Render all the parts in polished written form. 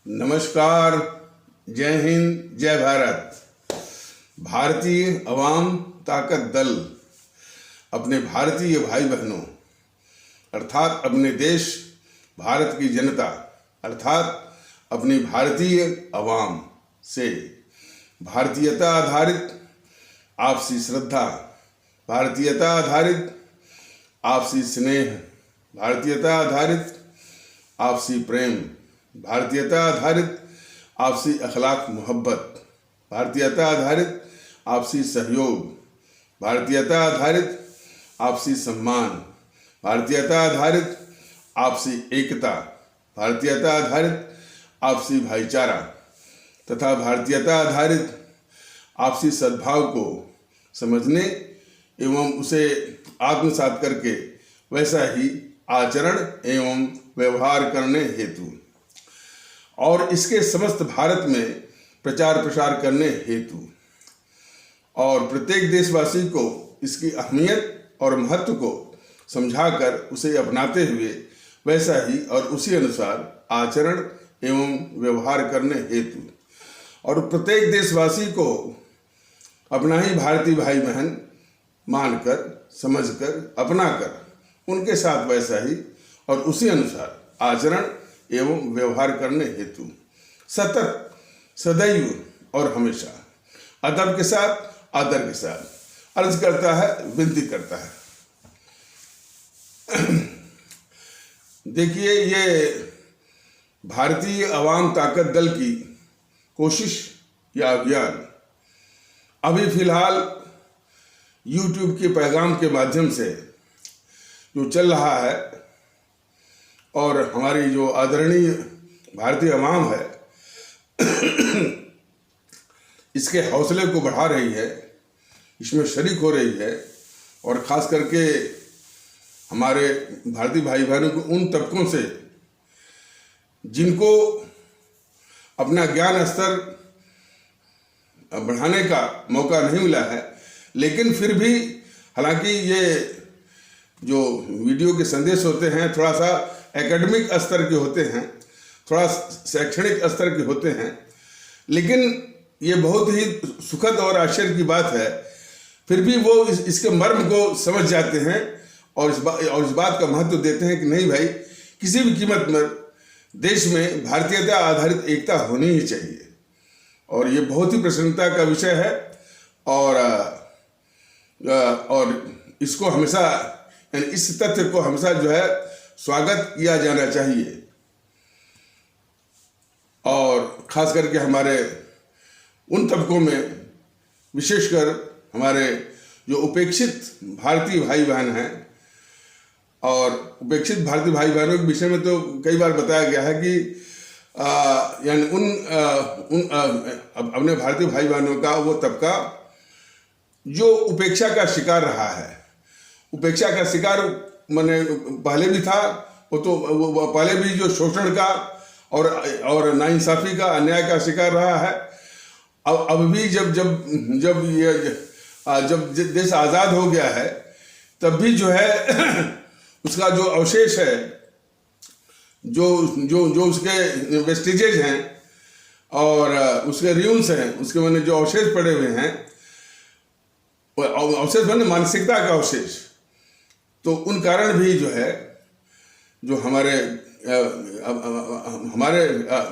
नमस्कार, जय हिंद, जय भारत। भारतीय अवाम ताकत दल अपने भारतीय भाई बहनों अर्थात अपने देश भारत की जनता अर्थात अपनी भारतीय अवाम से भारतीयता आधारित आपसी श्रद्धा, भारतीयता आधारित आपसी स्नेह, भारतीयता आधारित आपसी प्रेम, भारतीयता आधारित आपसी अखलाक मोहब्बत, भारतीयता आधारित आपसी सहयोग, भारतीयता आधारित आपसी सम्मान, भारतीयता आधारित आपसी एकता, भारतीयता आधारित आपसी भाईचारा तथा भारतीयता आधारित आपसी सद्भाव को समझने एवं उसे आत्मसात करके वैसा ही आचरण एवं व्यवहार करने हेतु और इसके समस्त भारत में प्रचार प्रसार करने हेतु और प्रत्येक देशवासी को इसकी अहमियत और महत्व को समझाकर उसे अपनाते हुए वैसा ही और उसी अनुसार आचरण एवं व्यवहार करने हेतु और प्रत्येक देशवासी को अपना ही भारतीय भाई बहन मानकर, समझकर, अपनाकर उनके साथ वैसा ही और उसी अनुसार आचरण एवं व्यवहार करने हेतु सतत, सदैव और हमेशा अदब के साथ, आदर के साथ अर्ज करता है, विनती करता है। देखिए, ये भारतीय अवाम ताकत दल की कोशिश या अभियान अभी फिलहाल YouTube के पैगाम के माध्यम से जो चल रहा है और हमारी जो आदरणीय भारतीय अवाम है इसके हौसले को बढ़ा रही है, इसमें शरीक हो रही है और ख़ास करके हमारे भारतीय भाई बहनों को उन तबकों से जिनको अपना ज्ञान स्तर बढ़ाने का मौका नहीं मिला है, लेकिन फिर भी हालांकि ये जो वीडियो के संदेश होते हैं थोड़ा सा एकेडमिक स्तर के होते हैं, थोड़ा शैक्षणिक स्तर के होते हैं, लेकिन ये बहुत ही सुखद और आश्चर्य की बात है। फिर भी वो इसके मर्म को समझ जाते हैं और इस बात का महत्व देते हैं कि नहीं भाई, किसी भी कीमत पर देश में भारतीयता आधारित एकता होनी ही चाहिए। और ये बहुत ही प्रसन्नता का विषय है और इसको हमेशा, यानी इस तथ्य को हमेशा जो है स्वागत किया जाना चाहिए। और ख़ास करके हमारे उन तबकों में, विशेषकर हमारे जो उपेक्षित भारतीय भाई बहन हैं, और उपेक्षित भारतीय भाई बहनों के विषय में तो कई बार बताया गया है कि यानी अपने भारतीय भाई बहनों का वो तबका जो उपेक्षा का शिकार रहा है, उपेक्षा का शिकार मैंने पहले भी था, वो पहले भी जो शोषण का और नाइंसाफ़ी का, अन्याय का शिकार रहा है। अब भी जब देश आज़ाद हो गया है तब भी जो है उसका जो अवशेष है, जो उसके वेस्टिजेज हैं और उसके र्यून्स हैं, उसके मैंने जो अवशेष पड़े हुए हैं, अवशेष मैंने मानसिकता का अवशेष, तो उन कारण भी जो है जो हमारे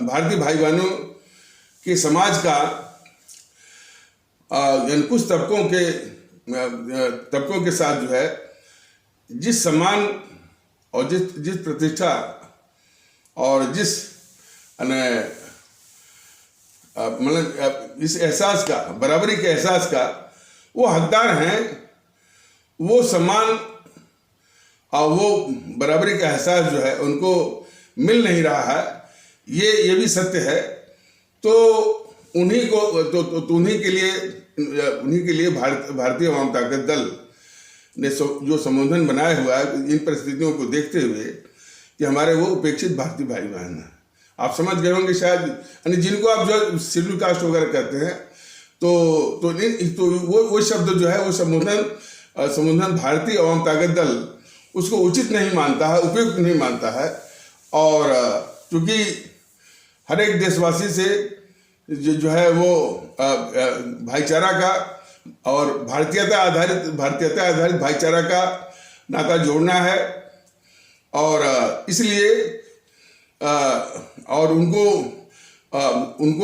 भारतीय भाई बहनों के समाज का यानी कुछ तबकों के साथ जो है जिस सम्मान और जिस प्रतिष्ठा और जिस मतलब इस एहसास का, बराबरी के एहसास का वो हकदार हैं, वो सम्मान और वो बराबरी का एहसास जो है उनको मिल नहीं रहा है, ये भी सत्य है। तो उन्हीं के लिए भारतीय अवाम ताकत दल ने जो संबोधन बनाया हुआ है इन परिस्थितियों को देखते हुए कि हमारे वो उपेक्षित भारतीय भाई बहन हैं। आप समझ गए होंगे शायद, यानी जिनको आप जो शेड्यूल कास्ट वगैरह कहते हैं, तो वो शब्द जो है वो संबोधन भारतीय अवाम ताकत दल उसको उचित नहीं मानता है, उपयुक्त नहीं मानता है। और चूँकि हर एक देशवासी से जो है वो भाईचारा का और भारतीयता आधारित भाईचारा का नाता जोड़ना है। और इसलिए और उनको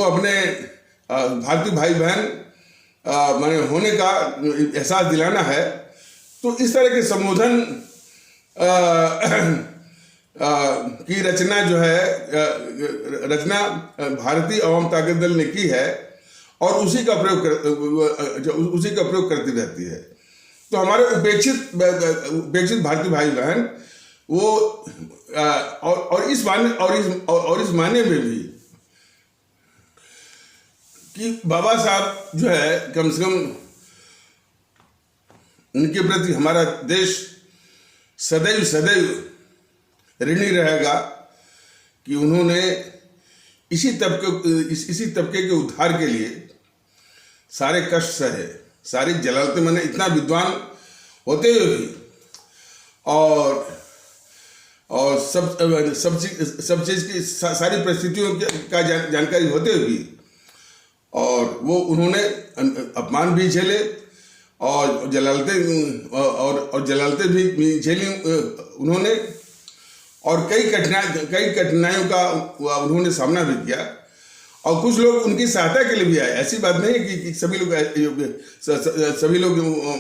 अपने भारतीय भाई बहन माने होने का एहसास दिलाना है। तो इस तरह के संबोधन की रचना जो है भारतीय अवाम ताकत दल ने की है और उसी का प्रयोग करती रहती है। तो हमारे उपेक्षित भारतीय भाई बहन वो और इस माने में भी कि बाबा साहब जो है कम से कम उनके प्रति हमारा देश सदैव ऋणी रहेगा कि उन्होंने इसी तबके के उद्धार के लिए सारे कष्ट सहे, सारी जलालतें, मैंने इतना विद्वान होते हुए भी और सब चीज़ की सारी परिस्थितियों का जानकारी होते हुए भी और वो उन्होंने अपमान भी झेले और जलालतें भी झेली उन्होंने, और कई कठिनाइयों का उन्होंने सामना भी किया। और कुछ लोग उनकी सहायता के लिए भी आए। ऐसी बात नहीं है कि सभी लोग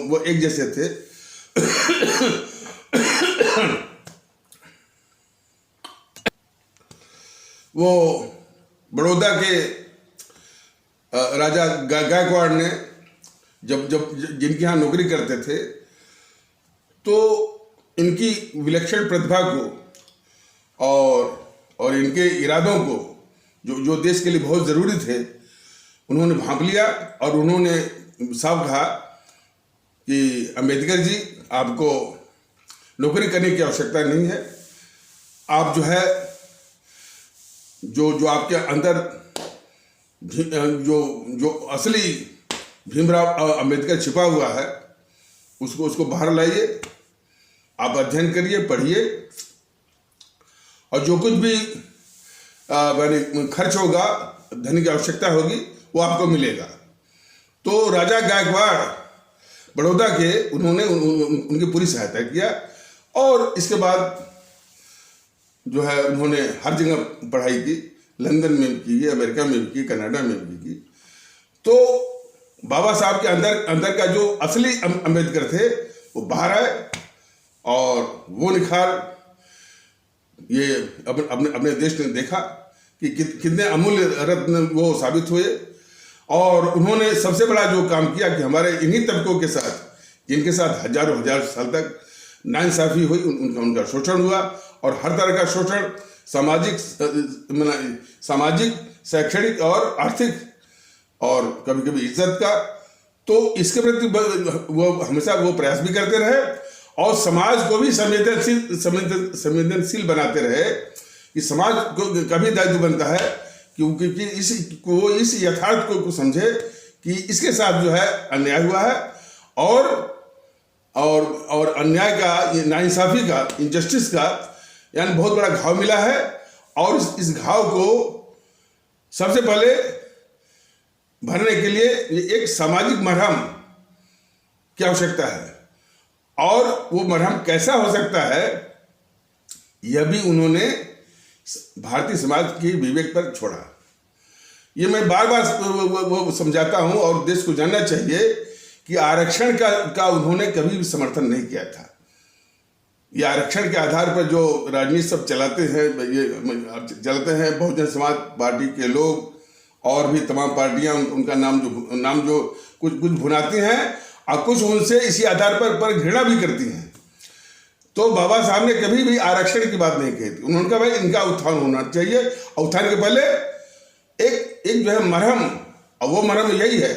वो एक जैसे थे। वो बड़ौदा के राजा गायकवाड़ ने जब जिनके यहाँ नौकरी करते थे तो इनकी विलक्षण प्रतिभा को और इनके इरादों को जो देश के लिए बहुत ज़रूरी थे उन्होंने भांप लिया और उन्होंने साफ कहा कि अंबेडकर जी, आपको नौकरी करने की आवश्यकता नहीं है। आप जो है जो आपके अंदर जो असली भीमराव अंबेडकर छिपा हुआ है उसको बाहर लाइए, आप अध्ययन करिए, पढ़िए, और जो कुछ भी खर्च होगा, धन की आवश्यकता होगी, वो आपको मिलेगा। तो राजा गायकवाड़ बड़ौदा के उन्होंने उनकी पूरी सहायता किया और इसके बाद जो है उन्होंने हर जगह पढ़ाई की, लंदन में भी की, अमेरिका में भी की, कनाडा में भी की। तो बाबा साहब के अंदर का जो असली अंबेडकर थे वो बाहर आए और वो निखार ये अपने देश ने देखा कि कितने अमूल्य रत्न वो साबित हुए। और उन्होंने सबसे बड़ा जो काम किया कि हमारे इन्हीं तबकों के साथ, जिनके साथ हजार साल तक नाइंसाफ़ी हुई, उनका शोषण हुआ और हर तरह का शोषण, सामाजिक, शैक्षणिक और आर्थिक और कभी कभी इज्जत का, तो इसके प्रति वो हमेशा वो प्रयास भी करते रहे और समाज को भी संवेदनशील बनाते रहे कि समाज का भी दायित्व बनता है क्योंकि वो इस यथार्थ को समझे कि इसके साथ जो है अन्याय हुआ है और अन्याय का, नाइंसाफ़ी का, इनजस्टिस का यानी बहुत बड़ा घाव मिला है और इस घाव को सबसे पहले भरने के लिए एक सामाजिक मरहम की आवश्यकता है। और वो मरहम कैसा हो सकता है, यह भी उन्होंने भारतीय समाज के विवेक पर छोड़ा। ये मैं बार बार वो समझाता हूँ और देश को जानना चाहिए कि आरक्षण का उन्होंने कभी भी समर्थन नहीं किया था। ये आरक्षण के आधार पर जो राजनीति सब चलाते हैं बहुजन समाज पार्टी के लोग और भी तमाम पार्टियां उनका नाम जो कुछ भुनाती हैं और कुछ उनसे इसी आधार पर घृणा भी करती हैं। तो बाबा साहब ने कभी भी आरक्षण की बात नहीं कही थी। उन्होंने कहा भाई इनका उत्थान होना चाहिए, और उत्थान के पहले एक जो है मरहम, और वो मरहम यही है,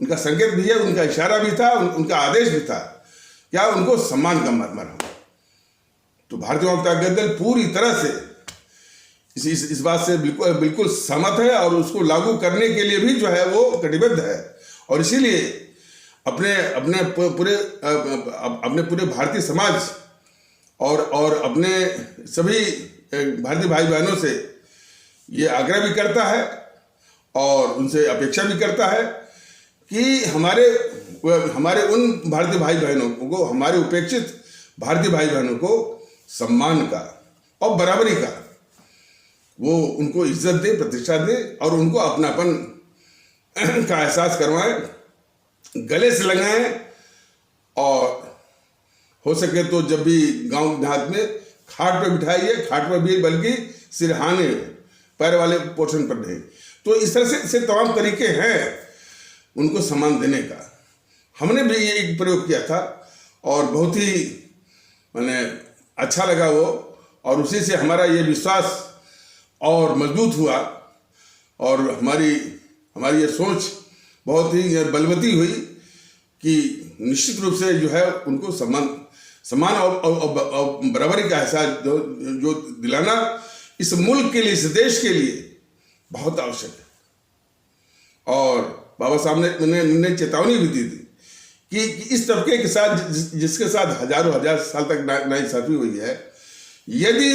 उनका संकेत भी है, उनका इशारा भी था, उनका आदेश भी था, क्या उनको सम्मान का मरहम। तो भारतीय जनता दल पूरी तरह से इस बात से बिल्कुल सहमत है और उसको लागू करने के लिए भी जो है वो कटिबद्ध है। और इसीलिए अपने पूरे भारतीय समाज और अपने सभी भारतीय भाई बहनों से ये आग्रह भी करता है और उनसे अपेक्षा भी करता है कि हमारे उन भारतीय भाई बहनों को, हमारे उपेक्षित भारतीय भाई बहनों को सम्मान का और बराबरी का, वो उनको इज्जत दे, प्रतिष्ठा दे और उनको अपनापन का एहसास करवाएं, गले से लगाएं। और हो सके तो जब भी गांव देहात में खाट पर बिठाइए, खाट पर भी बल्कि सिरहाने पैर वाले पोर्शन पर नहीं। तो इस तरह से तमाम तरीके हैं उनको सम्मान देने का। हमने भी ये एक प्रयोग किया था और बहुत ही मैंने अच्छा लगा वो, और उसी से हमारा ये विश्वास और मजबूत हुआ और हमारी ये सोच बहुत ही बलवती हुई कि निश्चित रूप से जो है उनको सम्मान और बराबरी का एहसास जो दिलाना इस मुल्क के लिए, इस देश के लिए बहुत आवश्यक है। और बाबा साहब ने चेतावनी भी दी थी कि इस तबके के साथ जिसके साथ हजारों हजार साल तक नाइंसाफी हुई है, यदि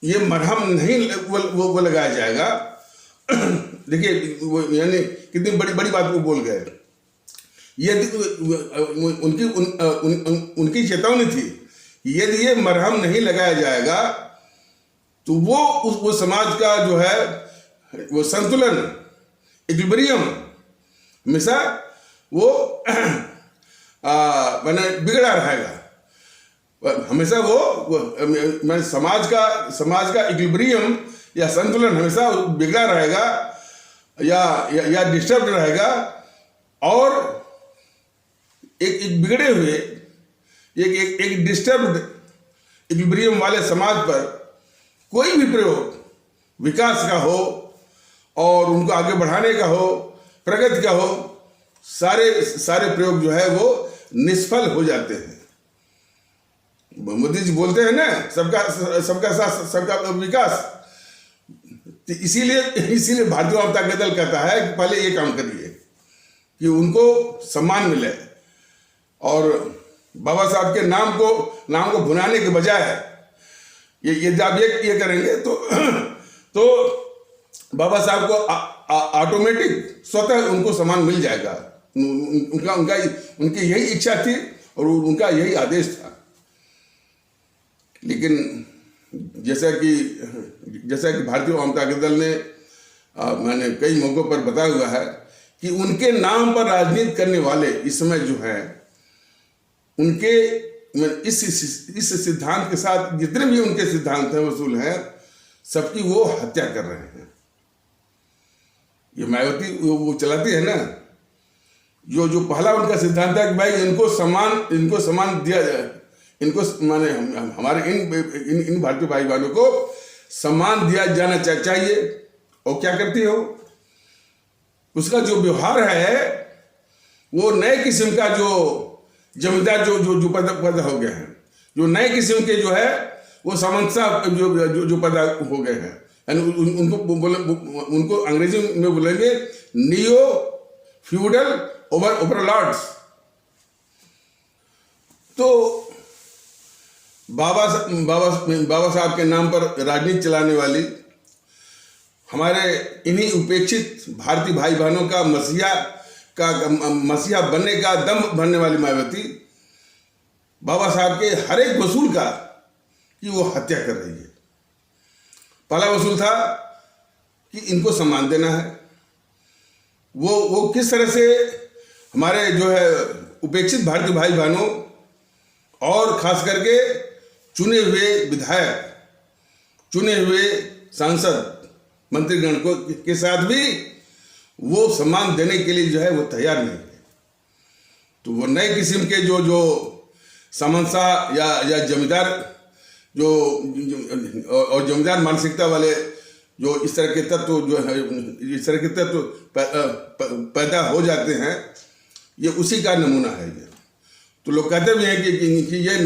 ये मरहम नहीं वो लगाया जाएगा, देखिए वो यानी कितनी बड़ी बात वो बोल गए। यदि उनकी चेतावनी थी, यदि ये मरहम नहीं लगाया जाएगा तो वो समाज का जो है वो संतुलन, इक्विलिब्रियम हमेशा वो मैंने बिगड़ा रहेगा। हमेशा वो समाज का इक्विलिब्रियम या संतुलन हमेशा बिगड़ा रहेगा या डिस्टर्ब रहेगा। और एक बिगड़े हुए एक डिस्टर्ब्ड इक्विलिब्रियम वाले समाज पर कोई भी प्रयोग विकास का हो और उनको आगे बढ़ाने का हो, प्रगति का हो, सारे प्रयोग जो है वो निष्फल हो जाते हैं। मोदी जी बोलते हैं ना, सबका साथ सबका विकास। इसीलिए भारतीय जनता दल कहता है कि पहले ये काम करिए कि उनको सम्मान मिले, और बाबा साहब के नाम को भुनाने के बजाय ये जब ये करेंगे तो बाबा साहब को ऑटोमेटिक स्वतः उनको सम्मान मिल जाएगा। उनकी यही इच्छा थी और उनका यही आदेश था। लेकिन जैसा कि भारतीय जनता दल ने मैंने कई मौकों पर बताया हुआ है कि उनके नाम पर राजनीति करने वाले इस समय जो है, उनके इस सिद्धांत के साथ जितने भी उनके सिद्धांत हैं वसूल हैं, सबकी वो हत्या कर रहे हैं। ये मायावती वो चलाती है ना, जो पहला उनका सिद्धांत है कि भाई इनको सम्मान दिया जाए, इनको माने हमारे इन भारतीय भाई बहनों को सम्मान दिया जाना चाहिए। और क्या करती हो, उसका जो व्यवहार है वो नए किस्म का जो जमींदार जो पैदा हो गए हैं, जो नए किस्म के जो है वो सामंतशाह जो पैदा हो गए हैं, यानी उनको अंग्रेजी में बोलेंगे नियो फ्यूडल ओवरलॉर्ड्स। तो बाबा साहब के नाम पर राजनीति चलाने वाली हमारे इन्हीं उपेक्षित भारतीय भाई बहनों का मसीहा बनने का दम भरने वाली मायावती बाबा साहब के हर एक वसूल का कि वो हत्या कर रही है। पहला वसूल था कि इनको सम्मान देना है। वो किस तरह से हमारे जो है उपेक्षित भारतीय भाई बहनों और खास करके चुने हुए विधायक, चुने हुए सांसद, मंत्रीगण को के साथ भी वो सम्मान देने के लिए जो है वो तैयार नहीं है। तो वो नए किस्म के जो सामंतशाह या जमींदार और जमींदार मानसिकता वाले जो इस तरह के तत्व पैदा हो जाते हैं, ये उसी का नमूना है। ये तो लोग कहते भी हैं कि ये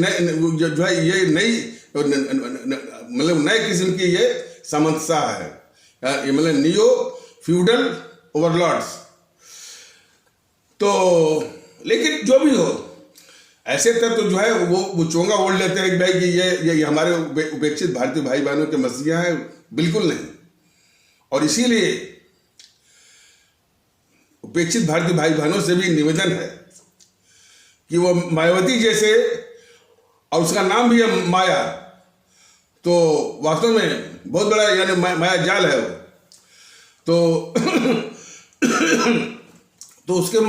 जो है ये नई मतलब नए किस्म की ये सामंतशाह है, ये मतलब नियो फ्यूडल ओवरलॉर्ड्स। तो लेकिन जो भी हो, ऐसे तत्व जो है वो चोंगा ओढ़ लेते हैं कि भाई कि ये हमारे उपेक्षित भारतीय भाई बहनों के मसीहा हैं। बिल्कुल नहीं। और इसीलिए उपेक्षित भारतीय भाई बहनों से भी निवेदन है कि वो मायावती जैसे, और उसका नाम भी है माया, तो वास्तव में बहुत बड़ा यानी माया जाल है वो, तो तो उसके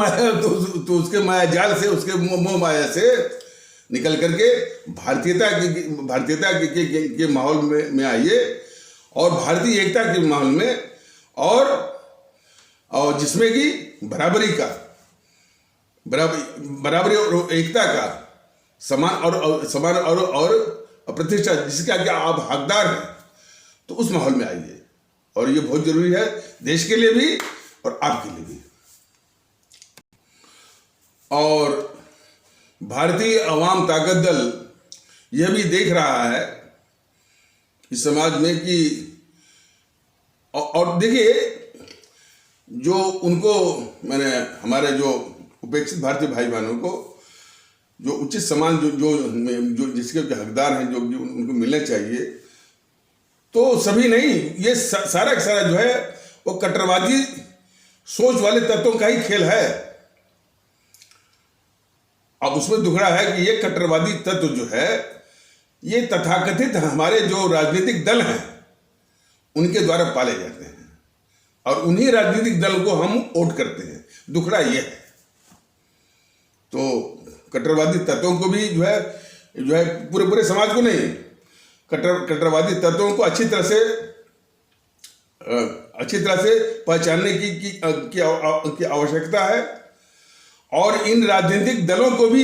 माया जाल से, उसके मोह माया से निकल करके भारतीयता के माहौल में आइए और भारतीय एकता के माहौल में, और जिसमें कि बराबरी और एकता का समान और प्रतिष्ठा, जिसका क्या आप हकदार हैं, तो उस माहौल में आइए। और ये बहुत जरूरी है देश के लिए भी और आपके लिए भी। और भारतीय अवाम ताकत दल यह भी देख रहा है इस समाज में कि, और देखिए, जो उनको मैंने हमारे जो उपेक्षित भारतीय भाई बहनों को जो उचित सम्मान जो जिसके हकदार हैं, जो उनको मिलना चाहिए, तो सभी नहीं, ये सारा का सारा जो है वो कट्टरवादी सोच वाले तत्वों का ही खेल है। अब उसमें दुखड़ा है कि ये कट्टरवादी तत्व जो है, ये तथाकथित हमारे जो राजनीतिक दल हैं उनके द्वारा पाले जाते हैं, और उन्हीं राजनीतिक दल को हम वोट करते हैं। दुखड़ा ये है। तो कट्टरवादी तत्वों को भी जो है पूरे समाज को नहीं, कट्टरवादी तत्वों को अच्छी तरह से पहचानने की आवश्यकता है, और इन राजनीतिक दलों को भी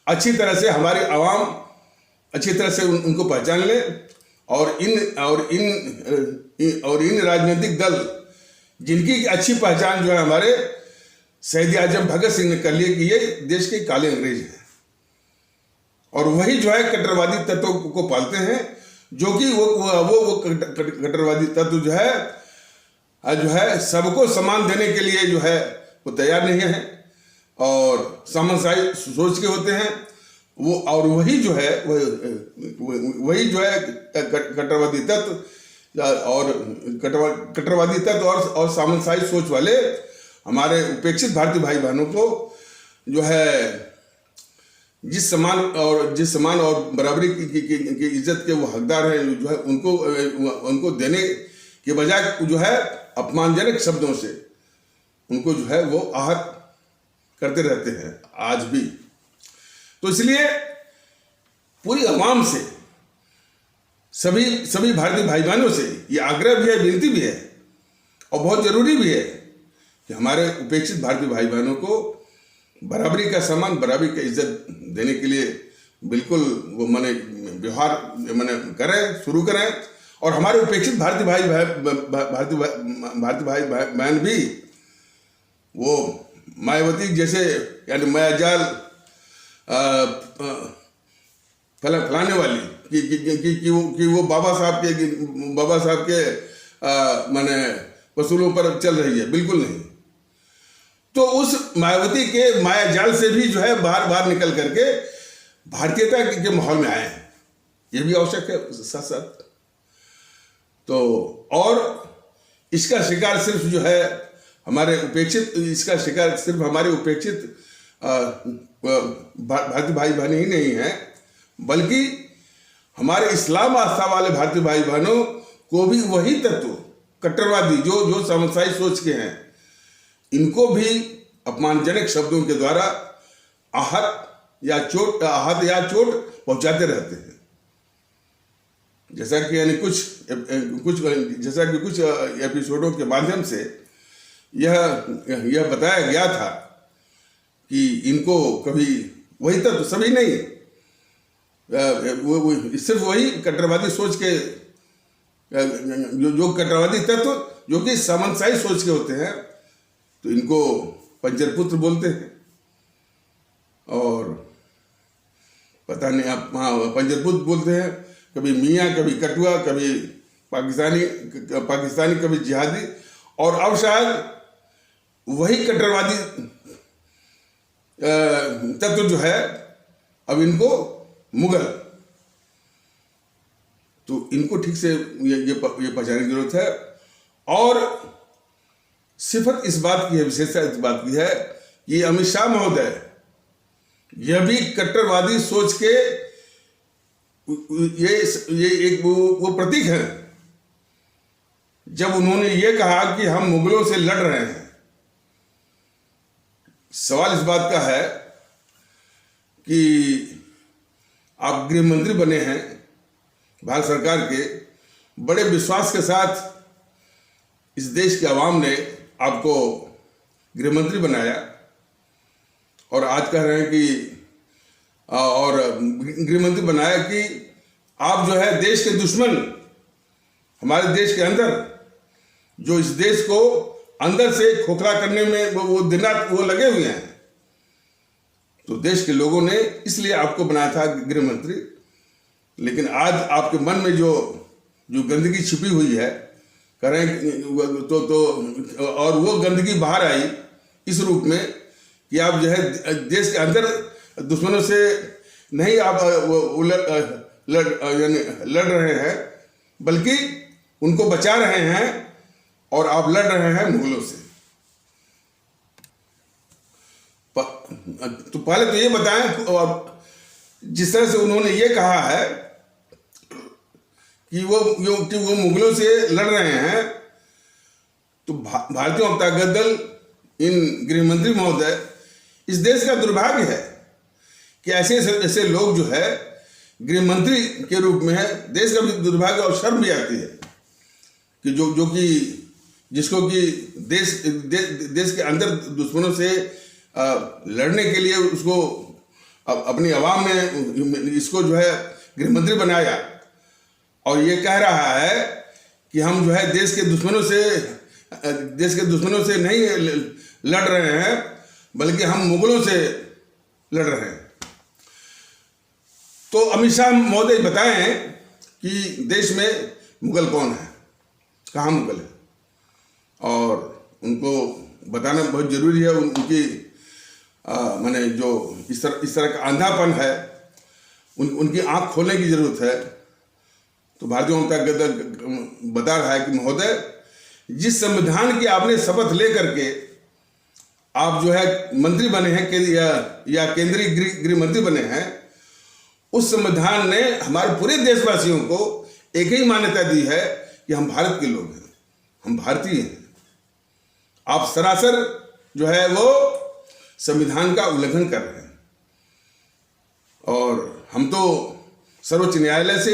अच्छी तरह से हमारी आवाम अच्छी तरह से उनको पहचान ले, और इन राजनीतिक दल जिनकी अच्छी पहचान जो है हमारे शहीद आजम भगत सिंह ने कर ली कि ये देश के काले अंग्रेज हैं, और वही जो है कट्टरवादी तत्वों को पालते हैं, जो कि वो कट्टरवादी तत्व जो है सबको सम्मान देने के लिए जो है वो तैयार नहीं है, और सामंतशाही सोच के होते हैं वो, और वही जो है कट्टरवादी तत्व और सामंतशाही सोच वाले हमारे उपेक्षित भारतीय भाई बहनों को जो है जिस समान और बराबरी की इज्जत के वो हकदार हैं, जो है उनको देने के बजाय जो है अपमानजनक शब्दों से उनको जो है वो आहत करते रहते हैं आज भी। तो इसलिए पूरी अवाम से, सभी भारतीय भाई बहनों से ये आग्रह भी है, विनती भी है, और बहुत जरूरी भी है कि हमारे उपेक्षित भारतीय भाई बहनों को बराबरी का सम्मान, बराबरी का इज्जत देने के लिए बिल्कुल वो व्यवहार शुरू करें, और हमारे उपेक्षित भारतीय भाई बहन भी वो मायावती जैसे यानी मायाजाल फैलाने वाली कि वो बाबा साहब के वसूलों पर चल रही है, बिल्कुल नहीं। तो उस मायावती के मायाजाल से भी जो है बाहर निकल करके भारतीयता के माहौल में आए हैं, ये भी आवश्यक है साथ साथ। तो और इसका शिकार सिर्फ जो है हमारे उपेक्षित भारतीय भाई बहन ही नहीं है, बल्कि हमारे इस्लाम आस्था वाले भारतीय भाई बहनों को भी वही तत्व कट्टरवादी जो सामंतशाही सोच के हैं, इनको भी अपमानजनक शब्दों के द्वारा आहत या चोट पहुंचाते रहते हैं। जैसा कि यानी कुछ एपिसोडों के माध्यम से यह बताया गया था कि इनको कभी वही तत्व, सभी नहीं, वो सिर्फ वही कट्टरवादी सोच के जो कट्टरवादी तत्व जो कि सामंतशाही सोच के होते हैं, तो इनको पंजरपुत्र बोलते हैं। और पता नहीं आप, हाँ, पंजरपुत्र बोलते हैं, कभी मियाँ, कभी कटुआ, कभी पाकिस्तानी, कभी जिहादी, और अब शायद वही कट्टरवादी तत्व जो है अब इनको मुगल। तो इनको ठीक से ये पहचानने की जरूरत है। और सिफत इस बात की है, विशेषता इस बात की है कि अमित शाह महोदय यह भी कट्टरवादी सोच के ये एक वो प्रतीक है जब उन्होंने ये कहा कि हम मुगलों से लड़ रहे हैं। सवाल इस बात का है कि आप गृह मंत्री बने हैं भारत सरकार के, बड़े विश्वास के साथ इस देश के आवाम ने आपको गृह मंत्री बनाया और आज कह रहे हैं कि और गृह मंत्री बनाया कि आप जो है देश के दुश्मन, हमारे देश के अंदर जो इस देश को अंदर से खोखला करने में वो दिन रात वो लगे हुए हैं, तो देश के लोगों ने इसलिए आपको बनाया था गृह मंत्री। लेकिन आज आपके मन में जो गंदगी छिपी हुई है, कह रहे हैं तो और वो गंदगी बाहर आई इस रूप में कि आप जो है देश के अंदर दुश्मनों से नहीं आप लड़ रहे हैं, बल्कि उनको बचा रहे हैं और आप लड़ रहे हैं मुगलों से। तो पहले तो ये बताएं, जिस तरह से उन्होंने ये कहा है कि वो मुगलों से लड़ रहे हैं, तो भारतीय जनता दल, इन गृह मंत्री महोदय, इस देश का दुर्भाग्य है कि ऐसे लोग जो है गृह मंत्री के रूप में है। देश का भी दुर्भाग्य और शर्म भी आती है कि जो कि जिसको कि देश के अंदर दुश्मनों से लड़ने के लिए उसको अपनी आवाम ने इसको जो है गृह मंत्री बनाया और ये कह रहा है कि हम जो है देश के दुश्मनों से नहीं लड़ रहे हैं, बल्कि हम मुगलों से लड़ रहे हैं। तो अमित शाह महोदय बताएं कि देश में मुगल कौन है, कहाँ मुगल है, और उनको बताना बहुत जरूरी है। उनकी माने जो इस तरह का अंधापन है, उनकी आंख खोलने की जरूरत है। तो भारतीय जनता दल बता रहा है कि महोदय, जिस संविधान की आपने शपथ लेकर के आप जो है मंत्री बने हैं या केंद्रीय गृह मंत्री बने हैं, उस संविधान ने हमारे पूरे देशवासियों को एक ही मान्यता दी है कि हम भारत के लोग हैं, हम भारतीय हैं। आप सरासर जो है वो संविधान का उल्लंघन कर रहे हैं। और हम तो सर्वोच्च न्यायालय से,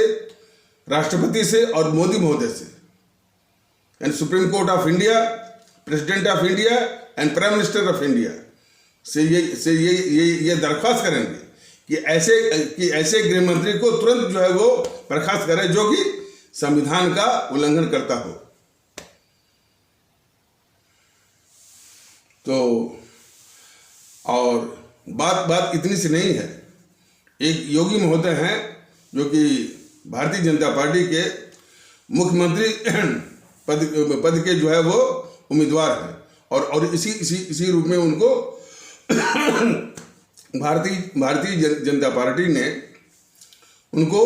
राष्ट्रपति से और मोदी महोदय से, यानी supreme court of India, president of India and prime minister of India से ये दरख्वास्त करेंगे कि ऐसे गृह मंत्री को तुरंत जो है वो बर्खास्त करें जो कि संविधान का उल्लंघन करता हो। तो और बात इतनी सी नहीं है। एक योगी महोदय हैं जो कि भारतीय जनता पार्टी के मुख्यमंत्री पद के जो है वो उम्मीदवार हैं और इसी रूप में उनको भारतीय जनता पार्टी ने उनको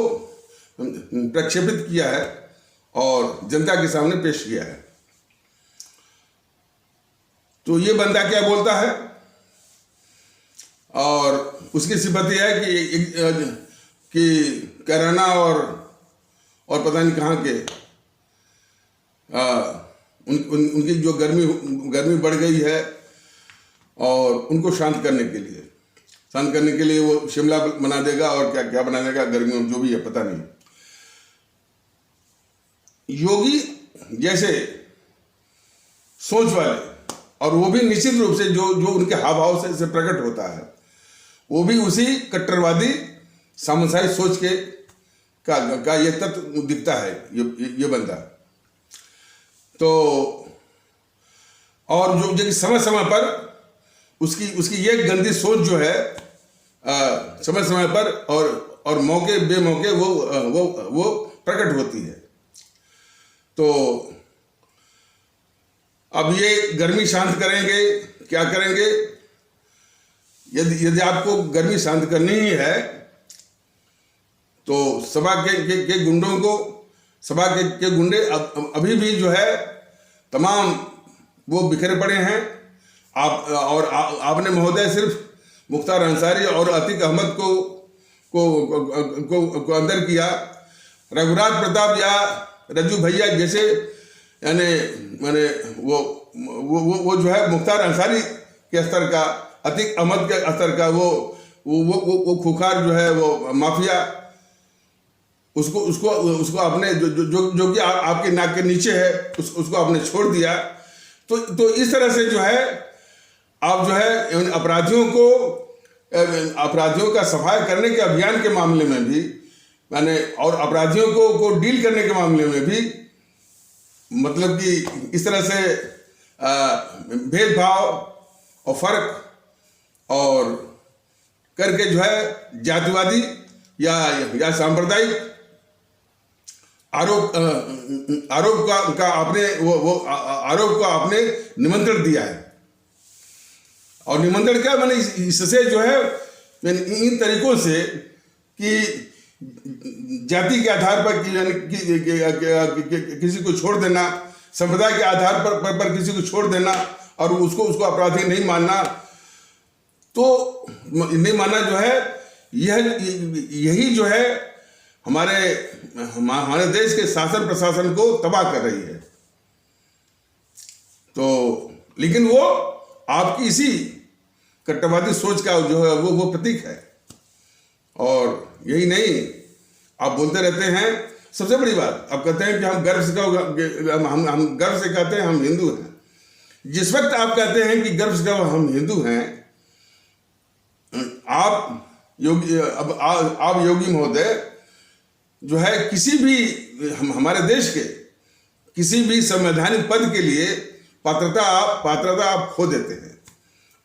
प्रक्षेपित किया है और जनता के सामने पेश किया है। तो ये बंदा क्या बोलता है, और उसकी सिफत यह है कि कैराना और पता नहीं कहाँ के उनकी जो गर्मी बढ़ गई है और उनको शांत करने के लिए वो शिमला बना देगा और क्या क्या बना देगा, गर्मी में जो भी है पता नहीं। योगी जैसे सोच वाले, और वो भी निश्चित रूप से जो उनके हाव भाव से प्रकट होता है, वो भी उसी कट्टरवादी सामंतशाही सोच के का ये तत्व दिखता है ये बंदा। तो और जो समय समय पर उसकी ये गंदी सोच जो है समय समय पर और मौके बेमौके वो प्रकट होती है। तो अब ये गर्मी शांत करेंगे, क्या करेंगे? यदि आपको गर्मी शांत करनी ही है तो सभा के गुंडों को, सभा के गुंडे अभी भी जो है तमाम वो बिखरे पड़े हैं। आपने महोदय सिर्फ मुख्तार अंसारी और अतीक अहमद को अंदर किया। रघुराज प्रताप या रज्जू भैया जैसे यानी माने वो जो है मुख्तार अंसारी के स्तर का, अतीक अहमद के स्तर का वो खुखार जो है वो माफिया, उसको आपने जो कि आपके नाक के नीचे है उसको आपने छोड़ दिया। तो इस तरह से जो है आप जो है अपराधियों का सफाई करने के अभियान के मामले में भी माने और अपराधियों को डील करने के मामले में भी मतलब कि इस तरह से भेदभाव और फर्क और करके जो है जातिवादी या सांप्रदायिक आरोप का आपने वो आरोप का आपने निमंत्रण दिया है। और निमंत्रण क्या मैंने इससे जो है इन तरीकों से कि जाति के आधार पर किसी को छोड़ देना, संप्रदाय के आधार पर किसी को छोड़ देना और उसको अपराधी नहीं मानना, तो नहीं मानना जो है यही जो है हमारे देश के शासन प्रशासन को तबाह कर रही है। तो लेकिन वो आपकी इसी कट्टरवादी सोच का जो है वो प्रतीक है। और यही नहीं, आप बोलते रहते हैं, सबसे बड़ी बात आप कहते हैं कि हम गर्व से कहते हैं हम हिंदू हैं। जिस वक्त आप कहते हैं कि गर्व से कहो हम हिंदू हैं, आप योगी महोदय जो है किसी भी हमारे देश के किसी भी संवैधानिक पद के लिए पात्रता आप खो देते हैं।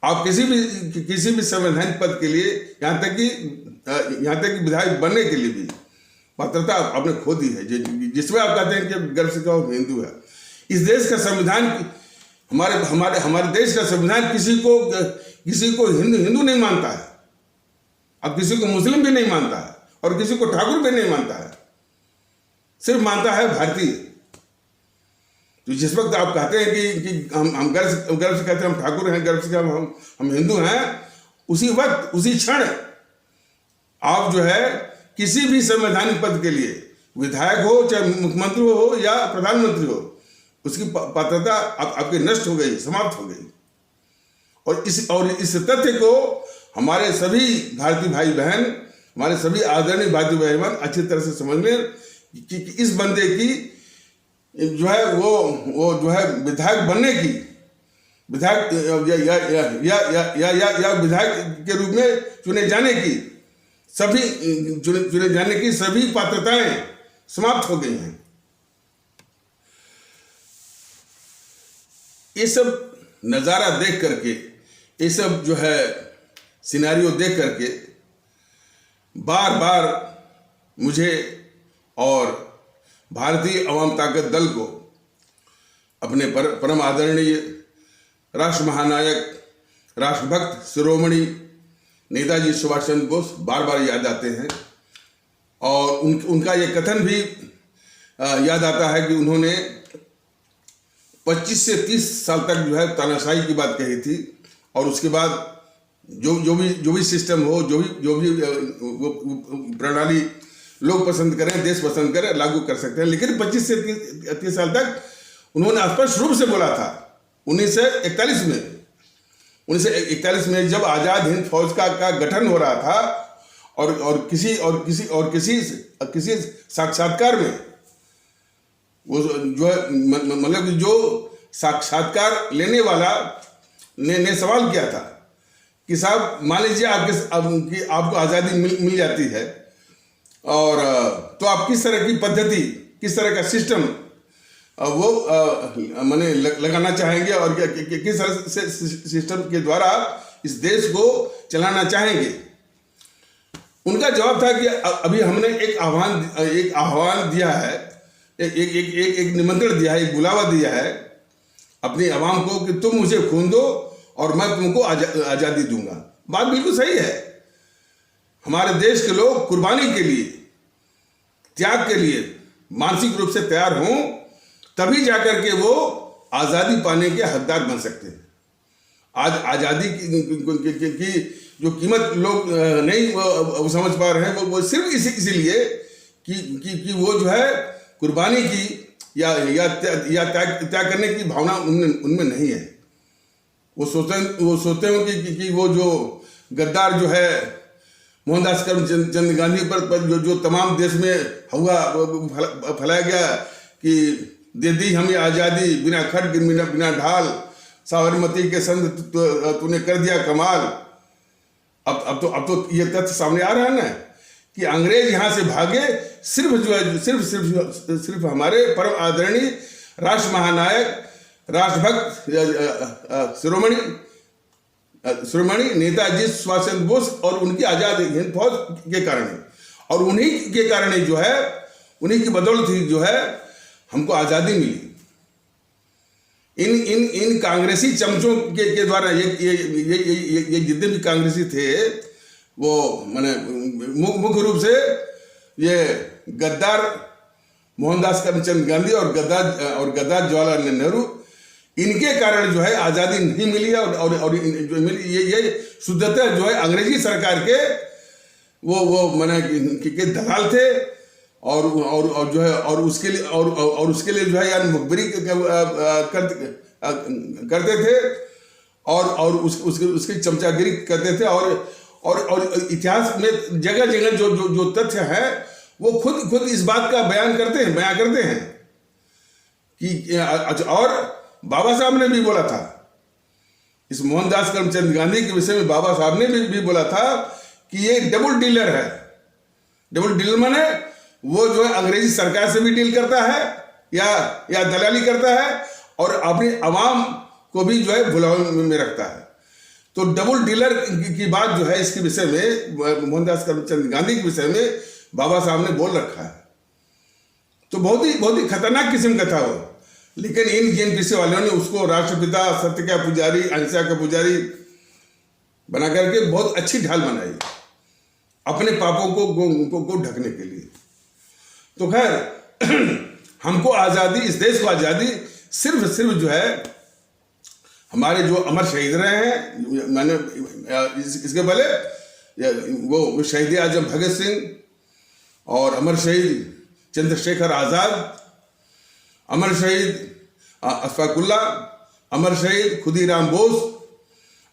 आप किसी भी संवैधानिक पद के लिए यहाँ तक कि विधायक बनने के लिए भी पात्रता आपने खो दी है, जिसमें आप कहते हैं कि गर्व से कहो हिंदू है। इस देश का संविधान हमारे देश का संविधान किसी को हिंदू नहीं मानता है, अब किसी को मुस्लिम भी नहीं मानता है और किसी को ठाकुर भी नहीं मानता है, सिर्फ मानता है भारतीय। तो जिस वक्त आप कहते हैं कि हम गर्व से कहते हैं हम ठाकुर हैं, गर्व से हम हिंदू हैं, उसी वक्त उसी क्षण आप जो है किसी भी संवैधानिक पद के लिए विधायक हो, चाहे मुख्यमंत्री हो या प्रधानमंत्री हो, उसकी पात्रता आपकी नष्ट हो गई, समाप्त हो गई। और इस तथ्य को हमारे सभी भारतीय भाई बहन, हमारे सभी आदरणीय भारतीय भाई बहन अच्छी तरह से समझ लें कि इस बंदे की जो है वो जो है विधायक बनने की, विधायक या विधायक के रूप में चुने जाने की सभी पात्रताएं समाप्त हो गई हैं। ये सब नज़ारा देख करके, ये सब जो है सिनेरियो देख करके बार बार मुझे और भारतीय अवाम ताकत दल को अपने परम आदरणीय राष्ट्र महानायक, राष्ट्रभक्त शिरोमणि नेताजी सुभाष चंद्र बोस बार बार याद आते हैं। और उनका ये कथन भी याद आता है कि उन्होंने 25 से 30 साल तक जो है तानाशाही की बात कही थी, और उसके बाद जो भी सिस्टम हो, जो भी प्रणाली लोग पसंद करें, देश पसंद करें, लागू कर सकते हैं। लेकिन 25 से 30 साल तक उन्होंने स्पष्ट रूप से बोला था 1941 में जब आज़ाद हिंद फौज का गठन हो रहा था और किसी साक्षात्कार में वो जो है मतलब जो साक्षात्कार लेने वाला ने सवाल किया था कि साहब मान लीजिए आपको आज़ादी मिल जाती है, और तो आप किस तरह की पद्धति, किस तरह का सिस्टम वो माने लगाना चाहेंगे और किस तरह से सिस्टम के द्वारा इस देश को चलाना चाहेंगे। उनका जवाब था कि अभी हमने एक आह्वान दिया है, एक निमंत्रण दिया है, एक बुलावा दिया है अपनी आवाम को कि तुम मुझे खून दो और मैं तुमको आज़ादी दूंगा। बात बिल्कुल सही है। हमारे देश के लोग कुर्बानी के लिए, त्याग के लिए मानसिक रूप से तैयार हों, तभी जाकर के वो आज़ादी पाने के हकदार बन सकते हैं। आज आज़ादी की जो कीमत लोग नहीं समझ पा रहे हैं, वो सिर्फ इसीलिए कि वो जो है कुर्बानी की या त्याग करने की भावना उनमें नहीं है। वो सोचते हो कि वो जो गद्दार जो है मोहनदास करमचंद गांधी पर जो तमाम देश में हुआ फैलाया गया कि दे दी हमें आज़ादी बिना खड्ग बिना ढाल, साबरमती के संग तूने कर दिया कमाल। अब तो ये तथ्य सामने आ रहा है ना कि अंग्रेज यहाँ से भागे सिर्फ जो है सिर्फ हमारे परम आदरणीय राष्ट्र महानायक राष्ट्रभक्त शिरोमणि नेताजी सुभाष चंद्र बोस और उनकी आजाद हिंद फौज के कारण, और उन्हीं के कारण जो है, उन्हीं की बदौलत ही जो है हमको आजादी मिली। इन कांग्रेसी चमचों के द्वारा ये जितने भी कांग्रेसी थे वो माने मुख्य रूप से ये गद्दार मोहनदास करमचंद गांधी और गद्दार जवाहरलाल नेहरू, इनके कारण जो है आज़ादी नहीं मिली है। और जो मिली ये शुद्धतः जो है अंग्रेजी सरकार के वो माने के दलाल थे और जो है और उसके लिए जो है यार मुखबिरी करते थे और उसकी चमचागिरी करते थे और इतिहास में जगह जगह जो तथ्य है वो खुद इस बात का बयान करते हैं कि और बाबा साहब ने भी बोला था इस मोहनदास करमचंद गांधी के विषय में। बाबा साहब ने भी बोला था कि ये डबल डीलर है। डबल डीलर माने वो जो है अंग्रेजी सरकार से भी डील करता है या दलाली करता है और अपनी आवाम को भी जो है भुलावे में रखता है। तो डबल डीलर की बात जो है इसके विषय में, मोहनदास करमचंद गांधी के विषय में बाबा साहब ने बोल रखा है। तो बहुत ही खतरनाक किस्म का था वो। लेकिन इन जेएनपीसी वालों ने उसको राष्ट्रपिता, सत्य का पुजारी, अहिंसा का पुजारी बना करके बहुत अच्छी ढाल बनाई अपने पापों को ढकने के लिए। तो खैर हमको आज़ादी, इस देश को आज़ादी सिर्फ जो है हमारे जो अमर शहीद रहे हैं, मैंने इसके पहले वो शहीद आजम भगत सिंह और अमर शहीद चंद्रशेखर आज़ाद, अमर शहीद अशफाकुल्ला, अमर शहीद खुदीराम बोस,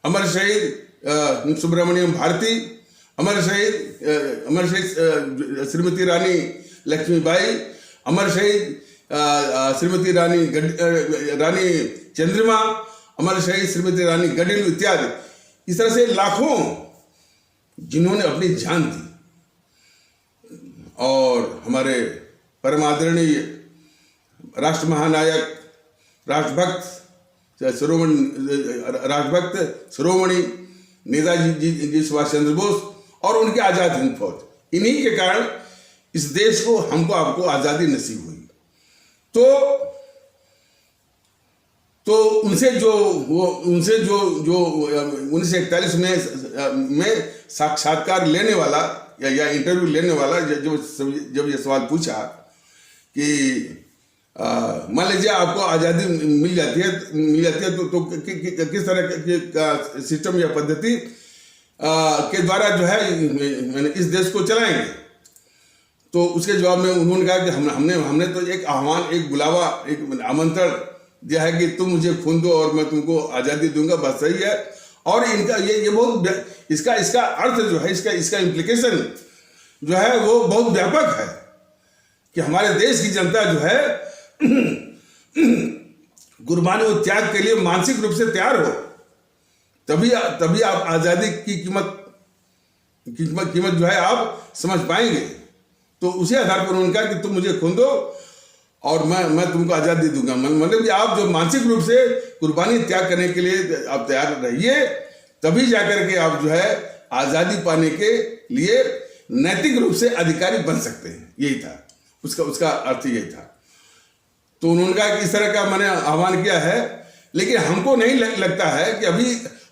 अमर शहीद सुब्रमण्यम भारती, अमर शहीद श्रीमती रानी लक्ष्मीबाई, अमर शहीद श्रीमती रानी चंद्रिमा, अमर शहीद श्रीमती रानी गडिलू इत्यादि। इस तरह से लाखों जिन्होंने अपनी जान दी। और हमारे परमादरणीय राष्ट्र महानायक राष्ट्रभक्त शिरोमणि नेताजी जी सुभाष चंद्र बोस और उनके आज़ाद हिंद फौज, इन्हीं के कारण इस देश को आपको आज़ादी नसीब हुई। तो उनसे जो 1941 में साक्षात्कार लेने वाला या इंटरव्यू लेने वाला जब ये सवाल पूछा कि मान लीजिए आपको आज़ादी मिल जाती है तो किस तरह का सिस्टम या पद्धति के द्वारा जो है मैंने इस देश को चलाएंगे। तो उसके जवाब में उन्होंने कहा कि हमने तो एक आह्वान, एक बुलावा, एक आमंत्रण दिया है कि तुम मुझे खून दो और मैं तुमको आज़ादी दूंगा, बस सही है। और इनका ये बहुत इसका अर्थ जो है, इसका इम्प्लीकेशन जो है वो बहुत व्यापक है कि हमारे देश की जनता जो है कुर्बानी और त्याग के लिए मानसिक रूप से तैयार हो, तभी आप आज़ादी की कीमत जो है आप समझ पाएंगे। तो उसी आधार पर उन्होंने कहा कि तुम मुझे खून दो और मैं तुमको आज़ादी दूंगा। मतलब कि आप जो मानसिक रूप से कुर्बानी त्याग करने के लिए आप तैयार रहिए, तभी जाकर के आप जो है आज़ादी पाने के लिए नैतिक रूप से अधिकारी बन सकते हैं। यही था उसका अर्थ, यही था। तो उन्होंने कहा कि इस तरह का मैंने आह्वान किया है, लेकिन हमको नहीं लगता है कि अभी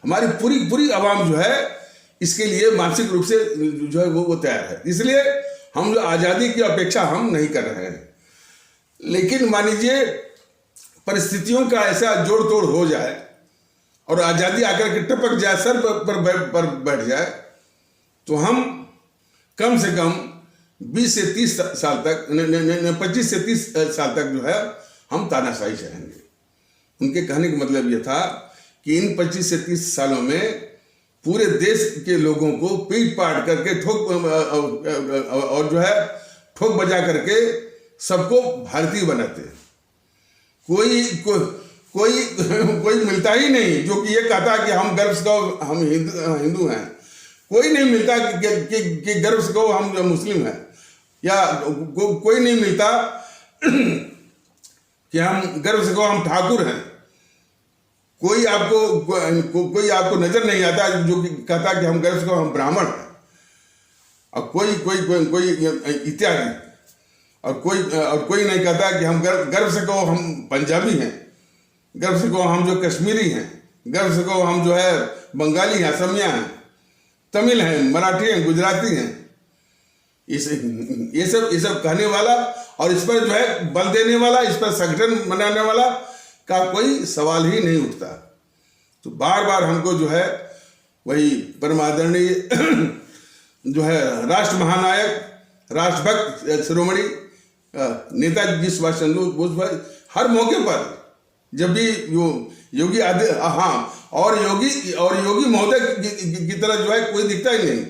हमारी पूरी आवाम जो है इसके लिए मानसिक रूप से जो है वो तैयार है। इसलिए हम जो आज़ादी की अपेक्षा हम नहीं कर रहे हैं। लेकिन मान लीजिए परिस्थितियों का ऐसा जोड़ तोड़ हो जाए और आज़ादी आकर के टपक जाए, सर पर बैठ जाए, तो हम कम से कम 20 से 30 साल तक, 25 से 30 साल तक जो है हम तानाशाही सहेंगे। उनके कहने का मतलब यह था कि इन 25 से 30 सालों में पूरे देश के लोगों को पीट पाट करके ठोक और जो है ठोक बजा करके सबको भारतीय बनाते। कोई मिलता ही नहीं जो कि ये कहता कि हम गर्व से कहो हम हिंदू हैं। कोई नहीं मिलता कि गर्व से कहो हम मुस्लिम हैं, या कोई नहीं मिलता कि हम गर्व से कहो हम ठाकुर हैं। कोई आपको नजर नहीं आता जो कि कहता कि हम गर्व से कहो हम ब्राह्मण हैं, और कोई इत्यादि, और कोई नहीं कहता कि हम गर्व से कहो हम पंजाबी हैं, गर्व से कहो हम जो कश्मीरी हैं, गर्व से कहो हम जो है बंगाली हैं, असमिया हैं, तमिल हैं, मराठी हैं, गुजराती हैं। ये सब कहने वाला और इस पर जो है बल देने वाला, इस पर संगठन बनाने वाला का कोई सवाल ही नहीं उठता। तो बार बार हमको जो है वही परमादरणीय जो है राष्ट्र महानायक, राष्ट्रभक्त शिरोमणि नेताजी सुभाष चंद्र बोस भाई हर मौके पर जब भी योगी योगी महोदय की तरह जो है कोई दिखता ही नहीं।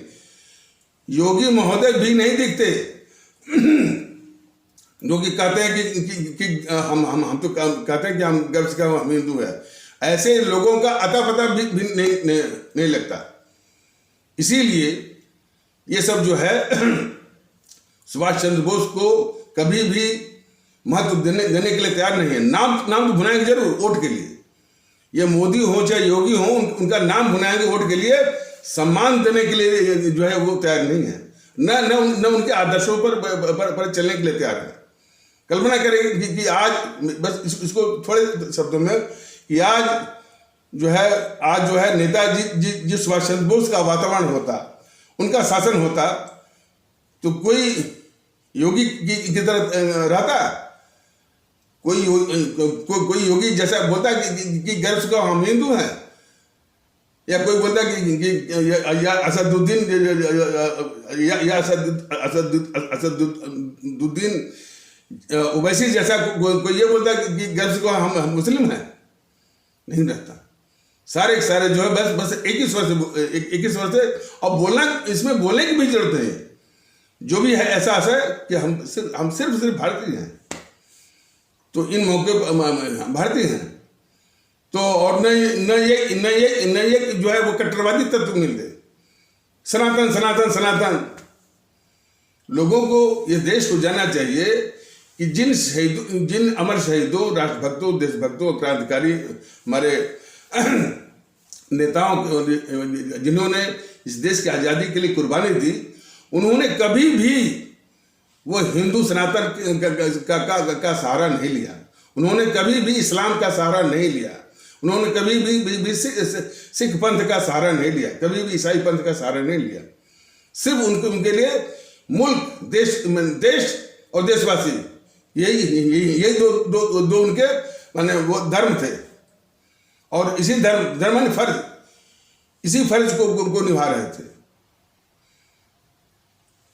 योगी महोदय भी नहीं दिखते जो कि कहते हैं कि हम तो कहते हैं कि हम गर्व से हम हिंदू है। ऐसे लोगों का अता पता भी नहीं लगता। इसीलिए ये सब जो है सुभाष चंद्र बोस को कभी भी महत्व देने के लिए तैयार नहीं है। नाम तो भुनाएंगे जरूर वोट के लिए। ये मोदी हो चाहे योगी हो, उनका नाम भुनाएंगे वोट के लिए, सम्मान देने के लिए जो है वो तैयार नहीं है। न उनके आदर्शों पर चलने के लिए तैयार है। कल्पना करें कि आज बस इसको थोड़े शब्दों में कि आज जो है नेताजी सुभाष चंद्र बोस का वातावरण होता, उनका शासन होता, तो कोई योगी की तरह रहता। कोई योगी जैसा बोलता कि गर्व से कहो हम हिंदू हैं, या कोई बोलता कि असदुद्दीन ओवैसी जैसा कोई ये बोलता कि गर्व से कहो हम मुस्लिम हैं। नहीं रहता। सारे जो है बस एक ही स्वर से और बोलना, इसमें बोलने की भी जरूरत नहीं। जो भी है ऐसा है कि हम सिर्फ भारतीय हैं, तो इन मौके पर भारतीय हैं। तो और न ये जो है वो कट्टरवादी तत्व मिलते। सनातन लोगों को ये देश को जानना चाहिए कि जिन अमर शहीदों, राष्ट्रभक्तों, देशभक्तों, क्रांतिकारी हमारे नेताओं जिन्होंने इस देश की आज़ादी के लिए कुर्बानी दी, उन्होंने कभी भी वो हिंदू सनातन का सहारा नहीं लिया। उन्होंने कभी भी इस्लाम का सहारा नहीं लिया। उन्होंने कभी भी सिख पंथ का सहारा नहीं लिया, कभी भी ईसाई पंथ का सहारा नहीं लिया। सिर्फ उनके लिए मुल्क, देश और देशवासी, यही दो उनके माने वो धर्म थे। और इसी धर्म ने इसी फर्ज को निभा रहे थे।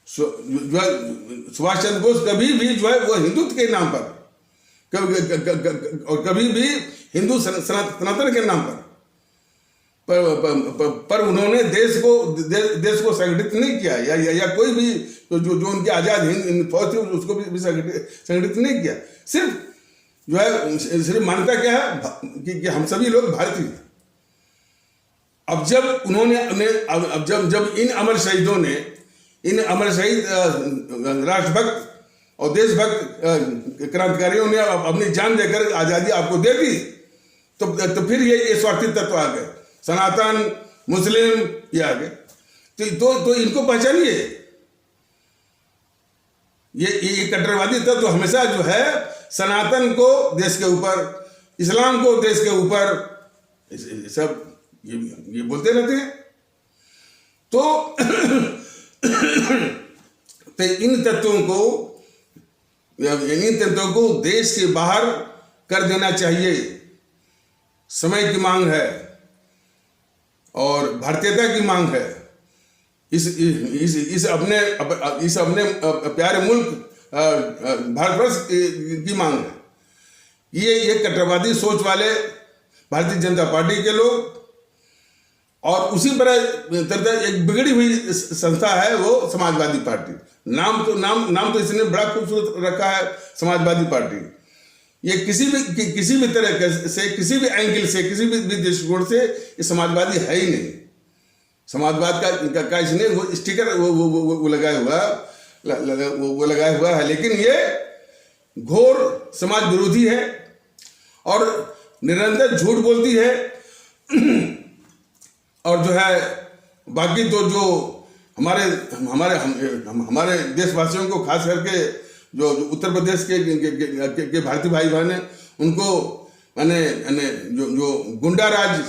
सुभाष चंद्र बोस कभी भी जो है वो हिंदुत्व के नाम पर और कभी भी हिंदू सनातन के नाम पर उन्होंने देश को संगठित नहीं किया, या कोई भी जो उनकी आजाद हिंद फौज थी उसको भी संगठित नहीं किया। सिर्फ मान्यता क्या है कि हम सभी लोग भारतीय हैं। अब जब इन अमर शहीदों ने, इन अमर शहीद राष्ट्रभक्त और देशभक्त क्रांतिकारियों ने अपनी जान देकर आज़ादी आपको दे दी, तो फिर ये स्वार्थी तत्व आ गए, सनातन, मुस्लिम ये आ गए। तो इनको पहचानिए। ये कट्टरवादी तत्व हमेशा जो है सनातन को देश के ऊपर, इस्लाम को देश के ऊपर सब ये बोलते रहते हैं। तो इन तत्वों को देश के बाहर कर देना चाहिए, समय की मांग है और भारतीयता की मांग है। इस अपने प्यारे मुल्क भारतवर्ष की मांग है। ये कट्टरवादी सोच वाले भारतीय जनता पार्टी के लोग और उसी तरह एक बिगड़ी हुई संस्था है वो समाजवादी पार्टी। नाम तो इसने बड़ा खूबसूरत रखा है, समाजवादी पार्टी। ये किसी भी तरह से, किसी भी एंगल से, किसी भी दृष्टिकोण से ये समाजवादी है ही नहीं। समाजवाद का इसने वो स्टिकर वो लगाया हुआ है, लेकिन ये घोर समाज विरोधी है और निरंतर झूठ बोलती है। और जो है बाकी तो जो हमारे देशवासियों को, खास करके जो उत्तर प्रदेश के भारतीय भाई बहन हैं, उनको मैंने जो गुंडा राज,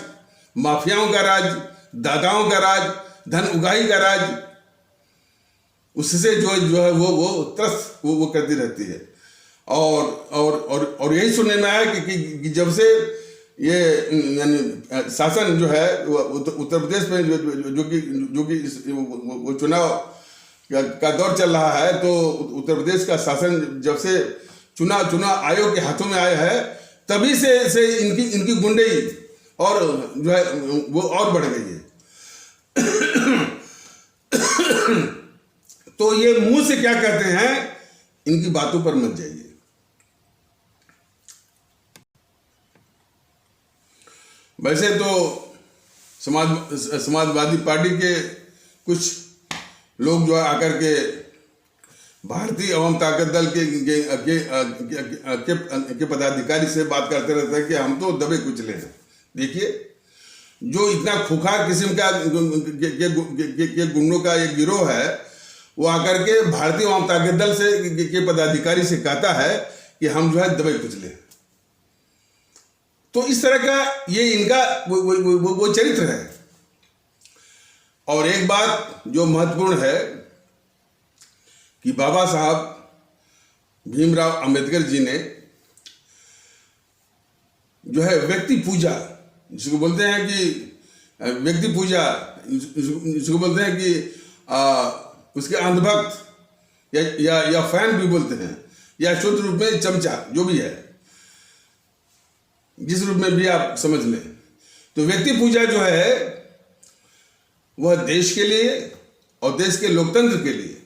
माफियाओं का राज, दादाओं का राज, धन उगाही का राज, उससे जो है वो त्रस्त वो करती रहती है। और यही सुनने में आया कि जब से ये यानी शासन जो है उत्तर प्रदेश में जो कि वो चुनाव का दौर चल रहा है, तो उत्तर प्रदेश का शासन जब से चुनाव आयोग के हाथों में आया है, तभी से इनकी गुंडई और जो है वो और बढ़ गई है। तो ये मुंह से क्या कहते हैं, इनकी बातों पर मत जाइए। वैसे तो समाजवादी पार्टी के कुछ लोग जो है आकर के भारतीय अवाम ताकत दल के पदाधिकारी से बात करते रहते हैं कि हम तो दबे कुचले हैं। देखिए, जो इतना खुखार किस्म का के गुंडों का एक गिरोह है, वो आकर के भारतीय अवाम ताकत दल के पदाधिकारी से कहता है कि हम जो है दबे कुचले हैं। तो इस तरह का ये इनका वो चरित्र है। और एक बात जो महत्वपूर्ण है कि बाबा साहब भीमराव अंबेडकर जी ने जो है व्यक्ति पूजा, जिसको बोलते हैं कि व्यक्ति पूजा, जिसको बोलते हैं कि उसके अंधभक्त या फैन भी बोलते हैं, या शुद्ध रूप में चमचा, जो भी है, जिस रूप में भी आप समझ लें। तो व्यक्ति पूजा जो है वह देश के लिए और देश के लोकतंत्र के लिए,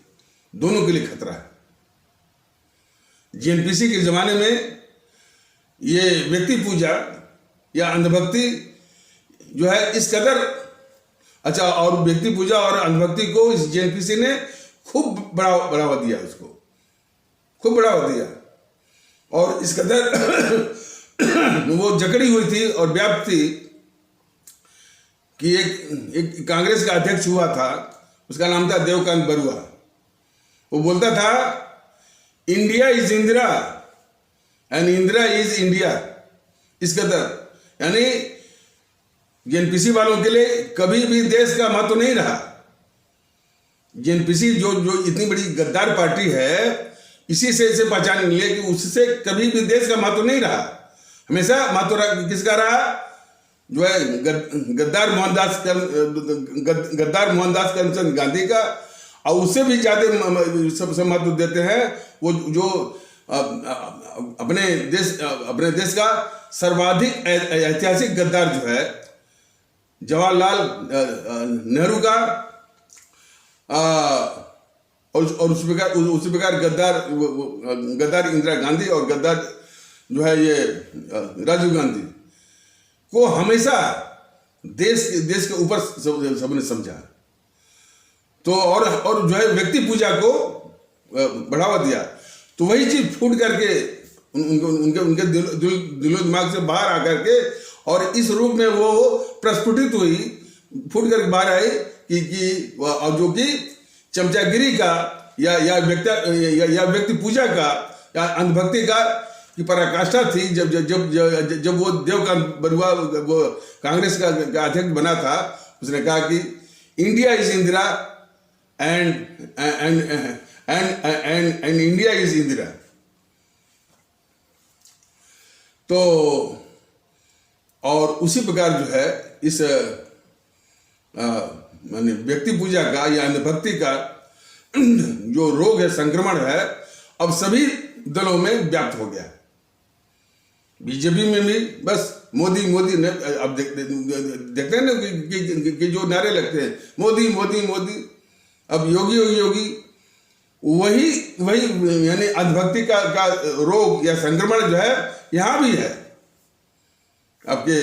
दोनों के लिए खतरा है। जीएनपीसी के जमाने में ये व्यक्ति पूजा या अंधभक्ति जो है इस कदर अच्छा, और व्यक्ति पूजा और अंधभक्ति को इस जीएनपीसी ने खूब बढ़ावा दिया, उसको खूब बढ़ावा दिया। और इस कदर वो जकड़ी हुई थी और व्याप्त थी कि एक कांग्रेस का अध्यक्ष हुआ था, उसका नाम था देवकांत बरुआ। वो बोलता था, India is Indira and Indira is India. इस कदर, यानी जेएनपीसी वालों के लिए कभी भी देश का महत्व नहीं रहा। जेएनपीसी जो इतनी बड़ी गद्दार पार्टी है, इसी से इसे पहचान मिली है कि उससे कभी भी देश का महत्व नहीं रहा। हमेशा महत्व किसका रहा? जो है गद्दार मोहनदास करमचंद गांधी का। और उससे भी ज्यादा सबसे महत्व देते हैं वो जो अपने देश का सर्वाधिक ऐतिहासिक गद्दार जो है जवाहरलाल नेहरू का, और उसी प्रकार गद्दार इंदिरा गांधी और गद्दार जो है ये राजीव गांधी को हमेशा देश के ऊपर सबने समझा। तो और जो है व्यक्ति पूजा को बढ़ावा दिया। तो वही चीज फूट करके उनके दिलो दिमाग से बाहर आकर के और इस रूप में वो प्रस्फुटित हुई, फूट करके बाहर आई कि जो कि चमचागिरी का या व्यक्ति पूजा का या अंधभक्ति का की पराकाष्ठा थी। जब वो देवकांत बरुआ वो कांग्रेस का अध्यक्ष बना था, उसने कहा कि India is Indira and India is Indira. तो और उसी प्रकार जो है इस माने व्यक्ति पूजा का या अंधभक्ति का जो रोग है, संक्रमण है, अब सभी दलों में व्याप्त हो गया। बीजेपी में भी बस मोदी मोदी ने, अब देखते हैं ना कि जो नारे लगते हैं मोदी मोदी मोदी, अब योगी योगी योगी, वही वही यानी अंधभक्ति का रोग या संक्रमण जो है यहां भी है। आपके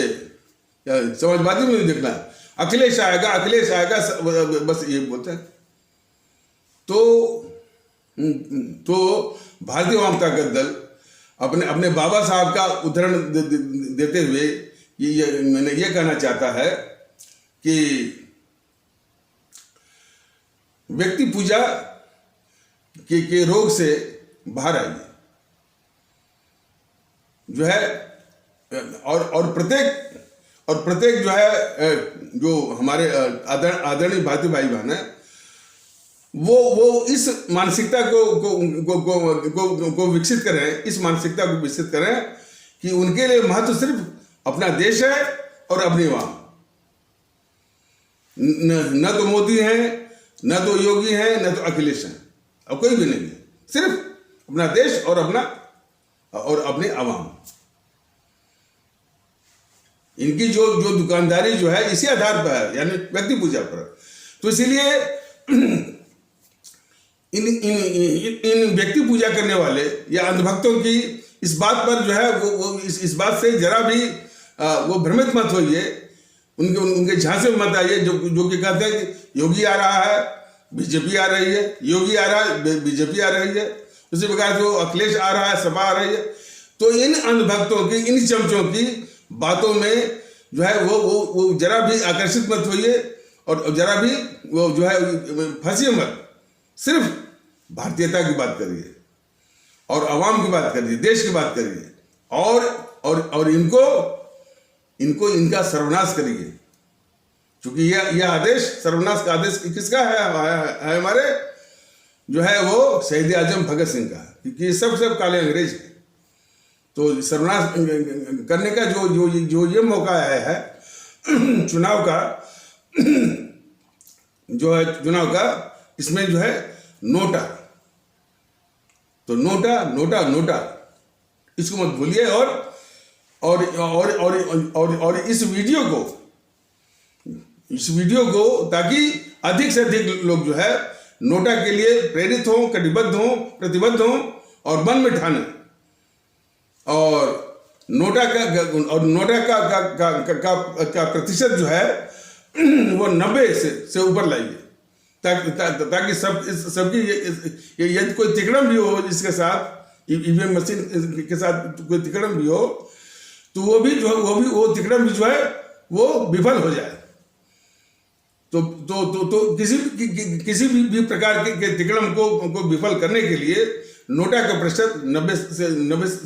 समाजवादी में भी देखना, अखिलेश आएगा बस ये बोलते हैं। तो भारतीय वाम ताकत दल अपने बाबा साहब का उदाहरण देते हुए मैंने ये कहना चाहता है कि व्यक्ति पूजा के रोग से बाहर आइए जो है, और प्रत्येक जो है, जो हमारे आदरणीय भारतीय भाई बहन है, वो इस मानसिकता को विकसित करें, इस मानसिकता को विकसित करें कि उनके लिए महत्व सिर्फ अपना देश है और अपनी आवाम। न तो मोदी है, न तो योगी है, न तो अखिलेश है, और कोई भी नहीं है, सिर्फ अपना देश और अपनी आवाम। इनकी जो दुकानदारी जो है इसी आधार पर है, यानी व्यक्ति पूजा पर। तो इसीलिए इन व्यक्ति पूजा करने वाले या अंधभक्तों की इस बात पर जो है वो इस बात से जरा भी वो भ्रमित मत होइए, उनके झांसे में मत आइए जो कि कहते हैं कि योगी आ रहा है, बीजेपी आ रही है, योगी आ रहा है, बीजेपी आ रही है, उसी प्रकार से अखिलेश आ रहा है, सपा आ रही है। तो इन अंधभक्तों की, इन चमचों की बातों में जो है वो जरा भी आकर्षित मत होइए, और जरा भी वो जो है फंसिए मत। सिर्फ भारतीयता की बात करिए और आवाम की बात करिए, देश की बात करिए, और इनको इनका सर्वनाश करिए, क्योंकि यह आदेश, सर्वनाश का आदेश किसका है हमारे जो है वो शहीद आजम भगत सिंह का, क्योंकि ये सब काले अंग्रेज हैं। तो सर्वनाश करने का जो ये मौका आया है चुनाव का, इसमें जो है नोटा, तो नोटा इसको मत भूलिए। और इस वीडियो को ताकि अधिक से अधिक लोग जो है नोटा के लिए प्रेरित हों, कटिबद्ध हों, प्रतिबद्ध हों, और मन में ठाने, और नोटा का प्रतिशत जो है वो 90 से ऊपर लाइए, ताकि सबकी यदि कोई तिकड़म भी हो इसके साथ, ईवीएम मशीन के साथ कोई तिकड़म भी हो, तो वो तिकड़म भी जो है वो विफल हो जाए। तो किसी भी प्रकार के तिकड़म को विफल करने के लिए नोटा का प्रतिशत 90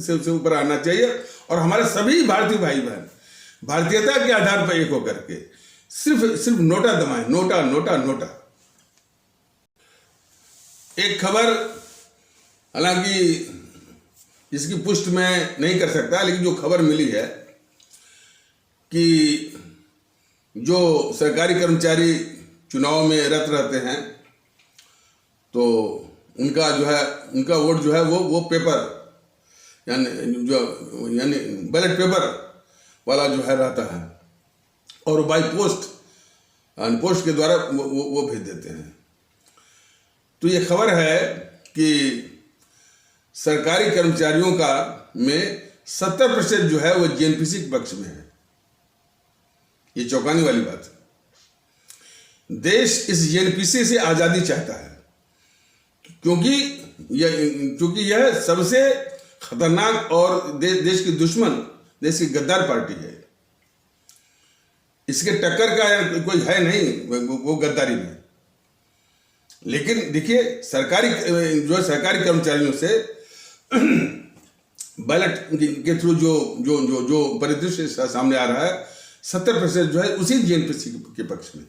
से ऊपर आना चाहिए। और हमारे सभी भारतीय भाई बहन भारतीयता के आधार पर एक होकर के सिर्फ नोटा दबाएं, नोटा। एक खबर, हालांकि इसकी पुष्टि मैं नहीं कर सकता, लेकिन जो खबर मिली है कि जो सरकारी कर्मचारी चुनाव में रत रहते हैं, तो उनका वोट जो है वो पेपर यानी बैलेट पेपर वाला जो है रहता है, और बाय पोस्ट के द्वारा वो भेज देते हैं। तो ये खबर है कि सरकारी कर्मचारियों का में 70% जो है वो जेएनपीसी के पक्ष में है। ये चौंकाने वाली बात है। देश इस जेएनपीसी से आज़ादी चाहता है, क्योंकि यह सबसे खतरनाक और देश की दुश्मन, देश की गद्दार पार्टी है। इसके टक्कर का कोई है नहीं वो गद्दारी में। लेकिन देखिए, सरकारी कर्मचारियों से बैलेट के थ्रू जो परिदृश्य सामने आ रहा है, 70% जो है उसी जेएनपीसी के पक्ष में।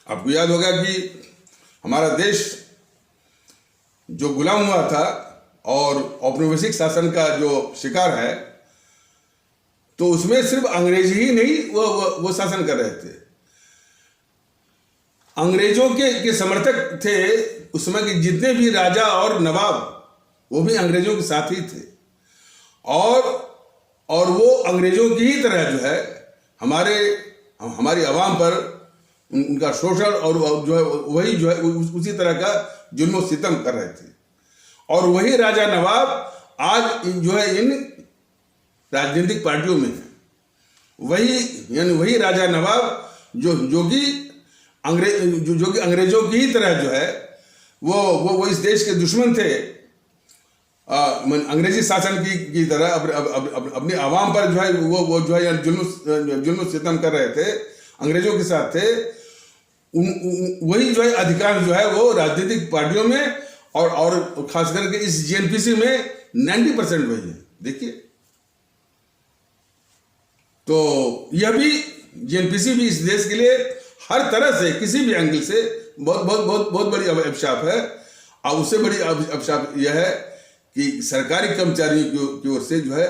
आपको याद होगा कि हमारा देश जो गुलाम हुआ था और औपनिवेशिक शासन का जो शिकार है, तो उसमें सिर्फ अंग्रेज ही नहीं वो शासन कर रहे थे। अंग्रेजों के समर्थक थे उसमें कि जितने भी राजा और नवाब वो भी अंग्रेजों के साथ ही थे, और वो अंग्रेजों की ही तरह जो है हमारी आवाम पर उनका शोषण और जो है वही जो है उसी तरह का जुल्म और सितम कर रहे थे। और वही राजा नवाब आज जो है इन राजनीतिक पार्टियों में है। वही राजा नवाब जो कि अंग्रेजों की ही तरह जो है वो इस देश के दुश्मन थे, अंग्रेजी शासन की तरह अपनी आवाम पर जो है वो जो है जुल्म सितम कर रहे थे, अंग्रेजों के साथ थे। वही जो है अधिकांश जो है वो राजनीतिक पार्टियों में और खास करके इस जेएनपीसी में 90% वही है। देखिए, तो यह भी जेएनपीसी भी इस देश के लिए हर तरह से किसी भी एंगल से बहुत बड़ी अभिशाप है। और उससे बड़ी अभिशाप यह है कि सरकारी कर्मचारियों की ओर से जो है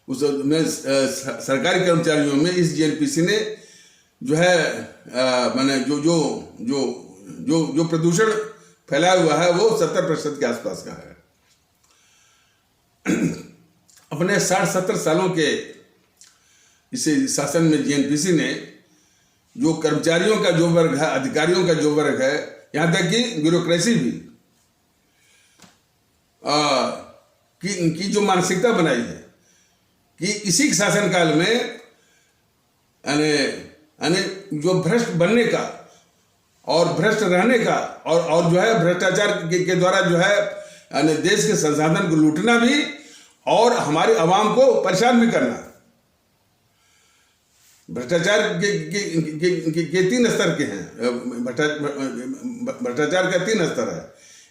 उसमें सरकारी कर्मचारियों में इस जेएनपीसी ने जो है माने जो प्रदूषण फैलाया हुआ है वो 70% के आसपास का है। अपने 60-70 सालों के इस शासन में जेएनपीसी ने जो कर्मचारियों का जो वर्ग है, अधिकारियों का जो वर्ग है, यहाँ तक कि ब्यूरोक्रेसी भी की जो मानसिकता बनाई है कि इसी शासनकाल में यानी जो भ्रष्ट बनने का और भ्रष्ट रहने का और जो है भ्रष्टाचार के द्वारा जो है यानी देश के संसाधन को लूटना भी और हमारे आवाम को परेशान भी करना। भ्रष्टाचार के 3 स्तर के हैं। भ्रष्टाचार का 3 स्तर है।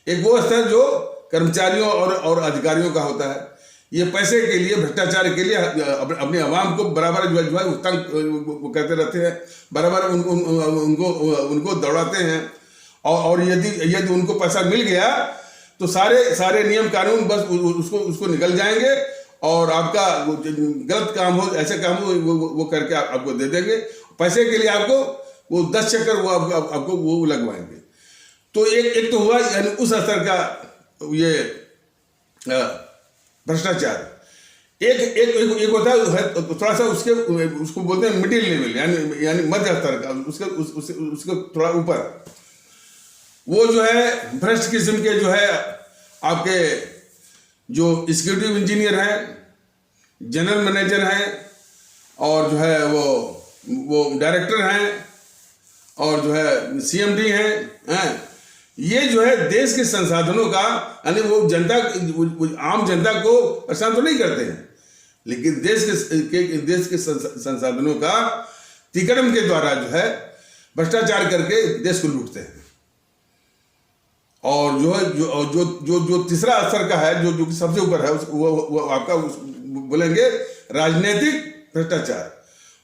एक वो स्तर जो कर्मचारियों और अधिकारियों का होता है, ये पैसे के लिए, भ्रष्टाचार के लिए अपने आवाम को बराबर जो है तंग करते रहते हैं, बराबर उनको दौड़ाते हैं। और यदि उनको पैसा मिल गया तो सारे नियम कानून बस उसको निकल जाएंगे और आपका गलत काम हो, ऐसे काम हो वो करके आपको दे देंगे। पैसे के लिए आपको वो 10 चक्कर वो आपको वो लगवाएंगे। तो एक तो हुआ यानी उस स्तर का ये भ्रष्टाचार। एक होता है थोड़ा सा उसको बोलते हैं मिडिल लेवल, यानी मध्य स्तर का, उसके थोड़ा ऊपर वो जो है भ्रष्ट किस्म के जो है आपके जो एग्जीक्यूटिव इंजीनियर हैं, जनरल मैनेजर हैं, और जो है वो डायरेक्टर हैं, और जो है सीएमडी हैं। ये जो है देश के संसाधनों का यानी वो आम जनता को परेशान तो नहीं करते हैं, लेकिन देश के संसाधनों का तिकड़म के द्वारा जो है भ्रष्टाचार करके देश को लूटते हैं। और जो तीसरा स्तर का है, जो सबसे ऊपर है, वो आपका बोलेंगे राजनीतिक भ्रष्टाचार।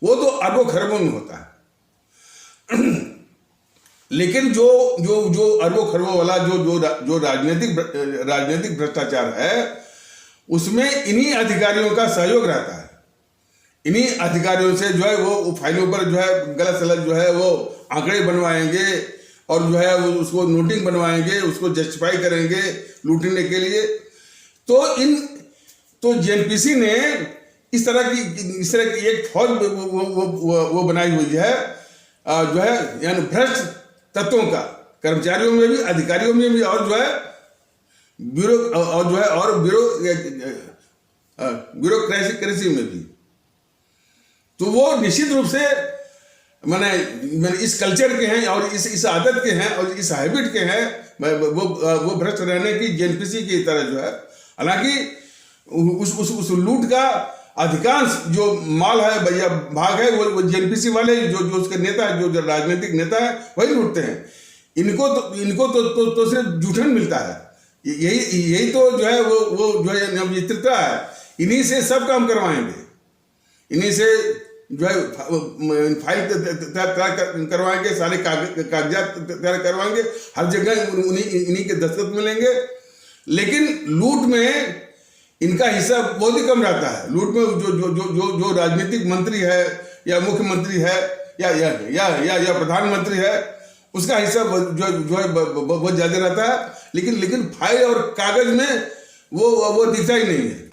वो तो अरबों खरबों में होता है। लेकिन जो अरबों खरबों वाला जो राजनीतिक भ्रष्टाचार है, उसमें इन्हीं अधिकारियों का सहयोग रहता है। इन्हीं अधिकारियों से जो है वो फाइलों पर जो है गलत सलत जो है वो आंकड़े बनवाएंगे और जो है वो उसको नोटिंग बनवाएंगे, उसको जस्टिफाई करेंगे लूटने के लिए। तो जेएनपीसी ने इस तरह की एक फौज वो बनाई हुई है जो है यानी भ्रष्ट तत्वों का, कर्मचारियों में भी, अधिकारियों में भी, और जो है ब्यूरोक्रेसी में भी। तो वो निश्चित रूप से मैंने इस कल्चर के हैं और इस आदत के हैं और इस हैबिट के हैं, वो भ्रष्ट रहने की जेएनपीसी की तरह जो है। हालांकि उस लूट का अधिकांश जो माल है भैया भाग है वो जेएनपीसी वाले जो उसके नेता है, जो राजनीतिक नेता है, वही लूटते हैं। इनको तो सिर्फ जूठन मिलता है। यही तो जो है वो जो है नवचित्रता है। इन्हीं से सब काम करवाएंगे, इन्हीं से जो है फाइल तैयार करवाएंगे, सारे कागजात तैयार करवाएंगे, हर जगह इन्हीं के दस्तखत मिलेंगे। लेकिन लूट में इनका हिस्सा बहुत ही कम रहता है। लूट में जो जो जो जो जो राजनीतिक मंत्री है या मुख्यमंत्री है या प्रधानमंत्री है, उसका हिस्सा जो है बहुत ज्यादा रहता है, लेकिन फाइल और कागज में वो दिखता ही नहीं है।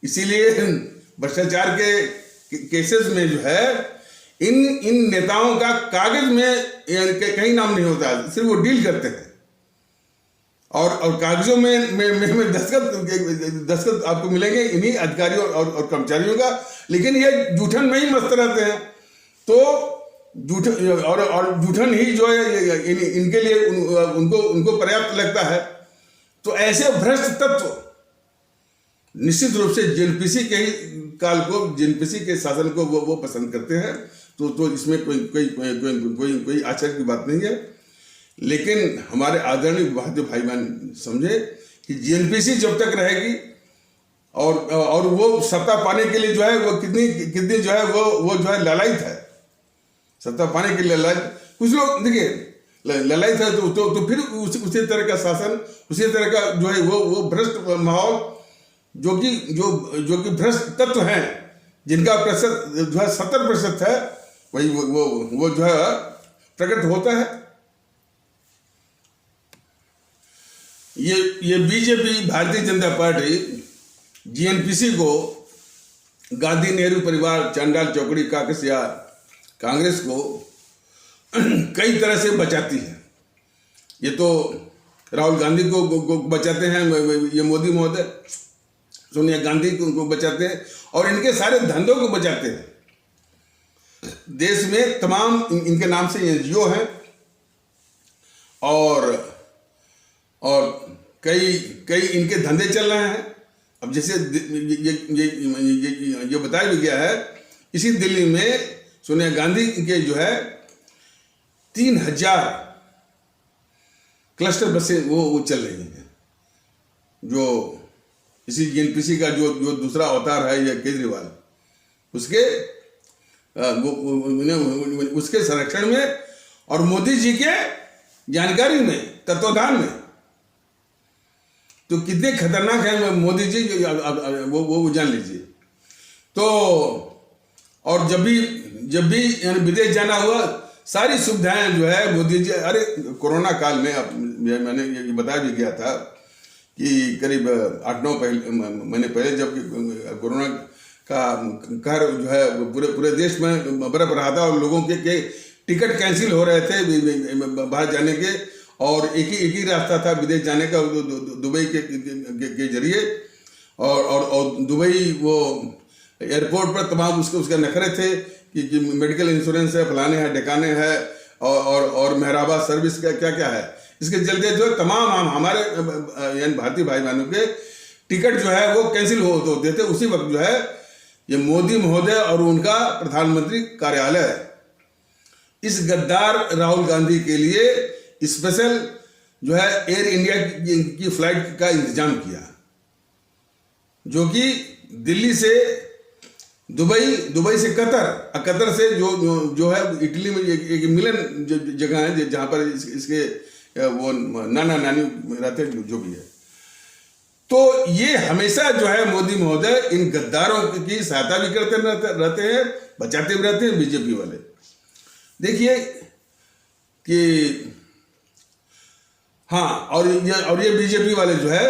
इसीलिए भ्रष्टाचार के केसेस में जो है इन नेताओं का कागज में कहीं नाम नहीं होता, सिर्फ वो डील करते हैं और कागजों में दस्तखत आपको मिलेंगे इन्हीं अधिकारियों और कर्मचारियों का, लेकिन ये जूठन में ही मस्त रहते हैं। तो जूठन और जूठन ही जो है इनके लिए उनको पर्याप्त लगता है। तो ऐसे भ्रष्ट तत्व निश्चित रूप से जेएनपीसी के ही काल को, जेएनपीसी के शासन को वो पसंद करते हैं। तो इसमें कोई आश्चर्य की बात नहीं है। लेकिन हमारे आदरणीय भारतीय भाई बहन समझे कि जेएनपीसी जब तक रहेगी और वो सत्ता पाने के लिए जो है वो कितनी जो है वो जो है लालायित है, सत्ता पाने के लिए लालायित। कुछ लोग देखिए लालायित है तो फिर उसी तरह का शासन, उसी तरह का जो है वो भ्रष्ट माहौल, जो कि भ्रष्ट तत्व हैं जिनका प्रतिशत जो है 70% है, वही वो जो है प्रकट होता है। ये बीजेपी, भारतीय जनता पार्टी जेएनपीसी को गांधी नेहरू परिवार, चांडाल चौकड़ी काकस या कांग्रेस को कई तरह से बचाती है। ये तो राहुल गांधी को बचाते हैं, ये मोदी महोदय सोनिया गांधी को बचाते हैं और इनके सारे धंधों को बचाते हैं। देश में तमाम इनके नाम से एनजीओ हैं और कई इनके धंधे चल रहे हैं। अब जैसे ये बताया भी गया है, इसी दिल्ली में सोनिया गांधी के जो है 3000 क्लस्टर बसें वो चल रही हैं। जो इसी जेएनपीसी का जो दूसरा अवतार है ये केजरीवाल, उसके संरक्षण में और मोदी जी के जानकारी में, तत्वाधान में। तो कितने खतरनाक है मोदी जी, वो जान लीजिए। तो और जब भी विदेश जाना हुआ, सारी सुविधाएं जो है मोदी जी, अरे कोरोना काल में मैंने ये बताया भी गया था कि करीब 8-9 महीने पहले जब कोरोना का कहर जो है पूरे देश में बरप रहा था और लोगों के टिकट कैंसिल हो रहे थे बाहर जाने के, और एक ही रास्ता था विदेश जाने का, दुबई के जरिए। और दुबई वो एयरपोर्ट पर तमाम उसके नखरे थे कि मेडिकल इंश्योरेंस है, फलाने हैं, ढकाने हैं और मेहराबा सर्विस का क्या है। इसके चलते जो है तमाम हमारे यानी भारतीय भाई बहनों के टिकट जो है वो कैंसिल होते थे। उसी वक्त जो है ये मोदी महोदय और उनका प्रधानमंत्री कार्यालय इस गद्दार राहुल गांधी के लिए स्पेशल जो है एयर इंडिया की फ्लाइट का इंतजाम किया, जो कि दिल्ली से दुबई से कतर से जो है इटली में एक मिलन जगह है जहां पर इसके वो नाना नानी रहते जो भी है। तो ये हमेशा जो है मोदी महोदय इन गद्दारों की सहायता भी करते रहते हैं, बचाते भी रहते हैं बीजेपी वाले। देखिए कि हाँ, और ये बीजेपी वाले जो है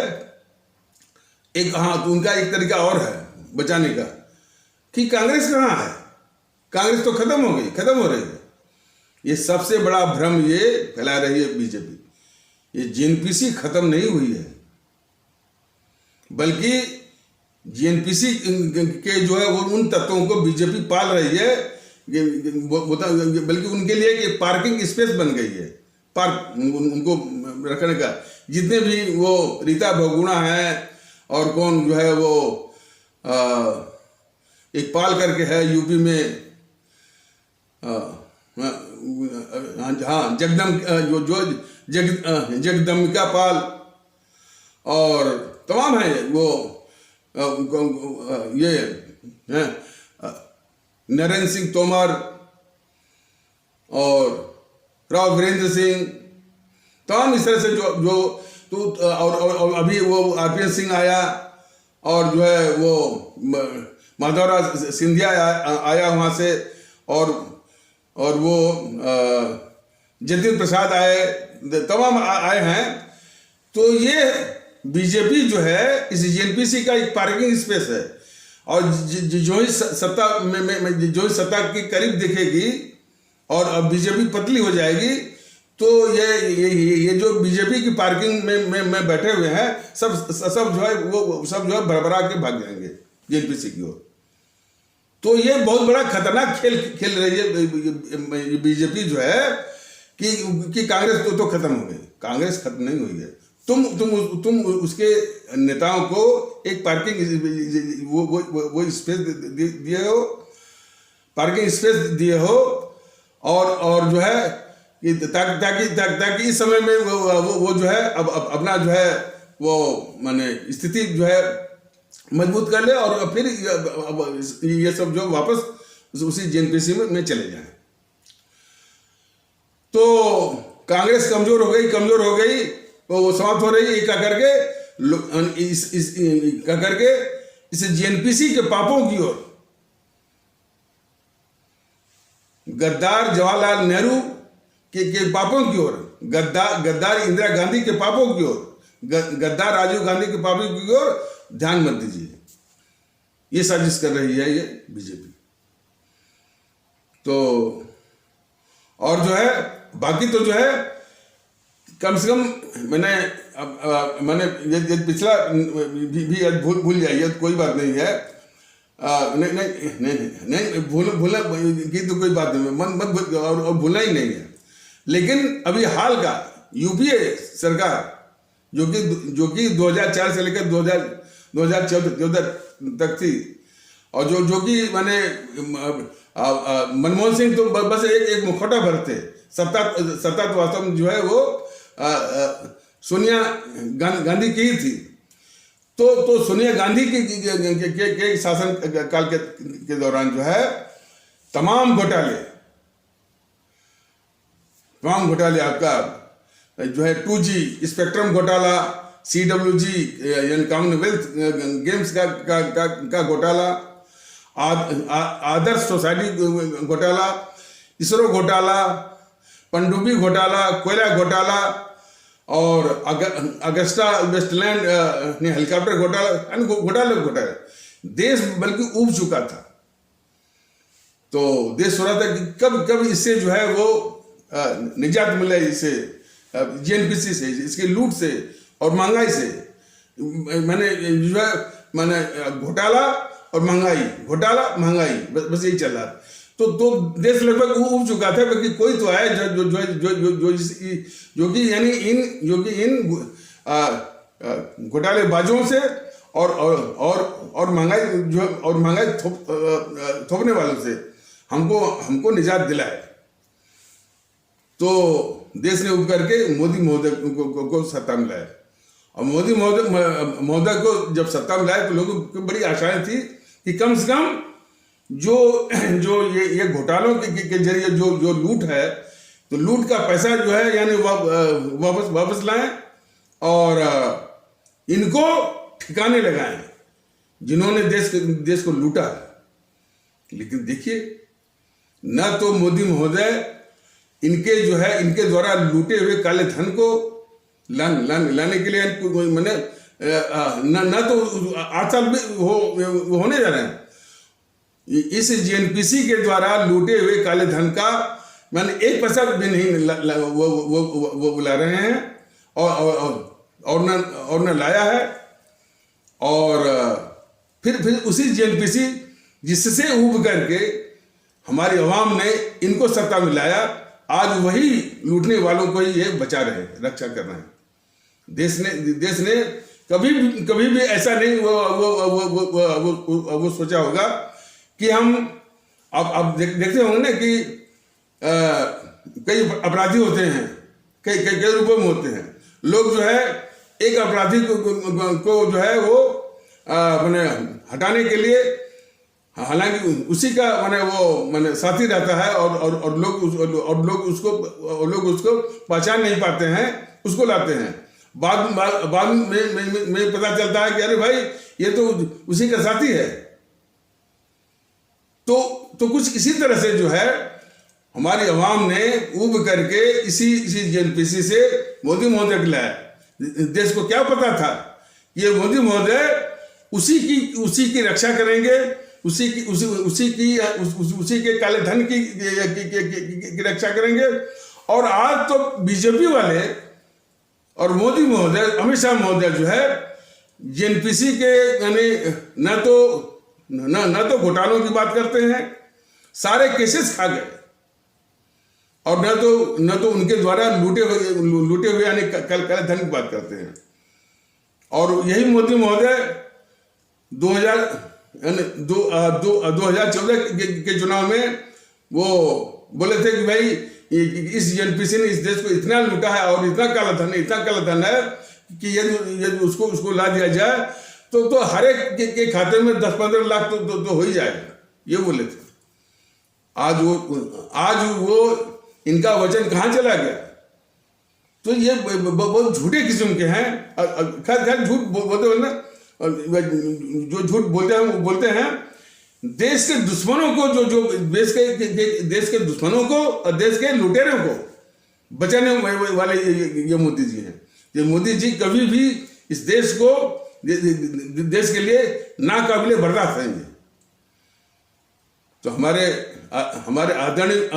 एक, हाँ तो उनका एक तरीका और है बचाने का कि कांग्रेस कहाँ है, कांग्रेस तो खत्म हो रही है। ये सबसे बड़ा भ्रम ये फैला रही है बीजेपी। ये जेएनपीसी खत्म नहीं हुई है, बल्कि जेएनपीसी के जो है वो उन तत्वों को बीजेपी पाल रही है, बल्कि उनके लिए एक पार्किंग स्पेस बन गई है, पार्क उनको रखने का। जितने भी वो रीता बहुगुणा है और कौन जो है वो एक पाल करके है यूपी में, हाँ जगदम्बिका पाल और तमाम है वो ये नरेंद्र सिंह तोमर और राव वीरेंद्र सिंह, तमाम इस तरह से जो तो और अभी वो आरपीएन सिंह आया, और जो है वो माधवराव सिंधिया आया वहाँ से, और वो जतिन प्रसाद आए, तमाम आए हैं। तो ये बीजेपी जो है इस जेएनपीसी का एक पार्किंग स्पेस है, और जो ही सत्ता में जो ही सत्ता के करीब दिखेगी और अब बीजेपी पतली हो जाएगी, तो ये जो बीजेपी की पार्किंग में बैठे हुए हैं सब जो है वो सब जो है भरभरा के भाग जाएंगे जेएनपीसी की ओर। तो ये बहुत बड़ा खतरनाक खेल रही है बीजेपी जो है कि कांग्रेस तो खत्म हो गई। कांग्रेस खत्म नहीं हुई है। तुम उसके नेताओं को एक पार्किंग वो स्पेस दिए हो, पार्किंग स्पेस दिए हो, और जो है ताकि इस समय में वो जो है अब अपना जो है वो माने स्थिति जो है मजबूत कर ले, और फिर ये सब जो वापस उसी जेएनपीसी में चले जाएं। तो कांग्रेस कमजोर हो गई, वो समाप्त हो रही है। क्या करके इस जेएनपीसी के पापों की ओर, गद्दार जवाहरलाल नेहरू के पापों की ओर, गद्दार इंदिरा गांधी के पापों की ओर, गद्दार राजीव गांधी के पापों की ओर ध्यान मत दीजिए। ये साजिश कर रही है ये बीजेपी। तो और जो है बाकी तो जो है कम से कम मैंने ये पिछला भी भूल जाइए, कोई बात नहीं है। नहीं भूलना की तो कोई बात नहीं, मत और भूलना ही नहीं है। लेकिन अभी हाल का यूपीए सरकार जो कि 2004 से लेकर 2014 तक थी, और जो कि मैंने मनमोहन सिंह तो बस एक मुखौटा भर थे। सत्ता तो वास्तव में जो है वो सोनिया गांधी की ही थी। तो सोनिया गांधी के शासन काल के दौरान जो है तमाम घोटाले आपका जो है 2G स्पेक्ट्रम घोटाला, CWG यानी कॉमनवेल्थ गेम्स का घोटाला, आदर्श सोसाइटी घोटाला, इसरो घोटाला, पनडुब्बी घोटाला, कोयला घोटाला, और अगस्टा वेस्टलैंड हेलीकॉप्टर घोटाला देश बल्कि उब चुका था। तो देश सोच रहा था कि कब इससे जो है वो निजात मिले, इससे जेएनपीसी से, इसके लूट से और महंगाई से। मैंने घोटाला और महंगाई बस यही चल रहा। तो देश लगभग उब चुका था, क्योंकि कोई तो आया जो कि इन घोटालेबाजों से और महंगाई थोपने वालों से हमको निजात दिलाए। तो देश ने उब करके मोदी महोदय को सत्ता मिलाया, और मोदी महोदय को जब सत्ता मिलाया तो लोगों को बड़ी आशाएं थी कि कम से कम जो ये घोटालों के जरिए जो लूट है, तो लूट का पैसा जो है यानी वापस लाएं और इनको ठिकाने लगाएं जिन्होंने देश को लूटा। लेकिन देखिए, न तो मोदी महोदय इनके द्वारा लूटे हुए काले धन को लाने के लिए मैंने न तो 8 साल भी होने जा रहे हैं। इस जेएनपीसी के द्वारा लूटे हुए काले धन का मैंने 1 पैसा भी नहीं वो ला रहे हैं, और न लाया है। और फिर उसी जेएनपीसी जिससे उब करके हमारी आवाम ने इनको सत्ता में लाया, आज वही लूटने वालों को ही ये बचा रहे, रक्षा कर रहे हैं। देश ने कभी भी ऐसा नहीं वो सोचा होगा कि हम अब देखते होंगे ना कि कई अपराधी होते हैं, कई रूपों में होते हैं। लोग जो है एक अपराधी को जो है वो मैंने हटाने के लिए, हालांकि उसी का मैंने साथी रहता है, और लोग उसको पहचान नहीं पाते हैं, उसको लाते हैं। बाद में पता चलता है कि अरे भाई ये तो उसी का साथी है। तो कुछ इसी तरह से जो है हमारी आवाम ने ऊब करके इसी जेएनपीसी से मोदी महोदय को लाया। देश को क्या पता था ये मोदी महोदय उसी की रक्षा करेंगे, उसी के काले धन की रक्षा करेंगे। और आज तो बीजेपी वाले और मोदी महोदय, अमित शाह महोदय जो है जेएनपीसी के यानी न तो घोटालों की बात करते हैं, सारे केसेस खा गए, और न तो उनके द्वारा लूटे हुए यानी काले धन की बात करते हैं। और यही मोदी महोदय 2014 के चुनाव में वो बोले थे कि भाई इस जेएनपीसी ने इस देश को इतना लूटा है और इतना काला धन है कि यदि उसको ला दिया जाए तो हर एक के खाते में 10-15 लाख तो हो ही जाएगा, ये बोले थे। आज वो इनका वचन कहाँ चला गया? तो ये बहुत झूठे किस्म के हैं। खैर झूठ बोलते हो ना, जो झूठ बोलते हैं देश के दुश्मनों को, जो देश के दुश्मनों को और देश के लुटेरों को बचाने वाले ये मोदी जी हैं। ये मोदी जी कभी भी इस देश के लिए नाकाबिले बर्दाश्त रहेंगे। तो हमारे आदरणीय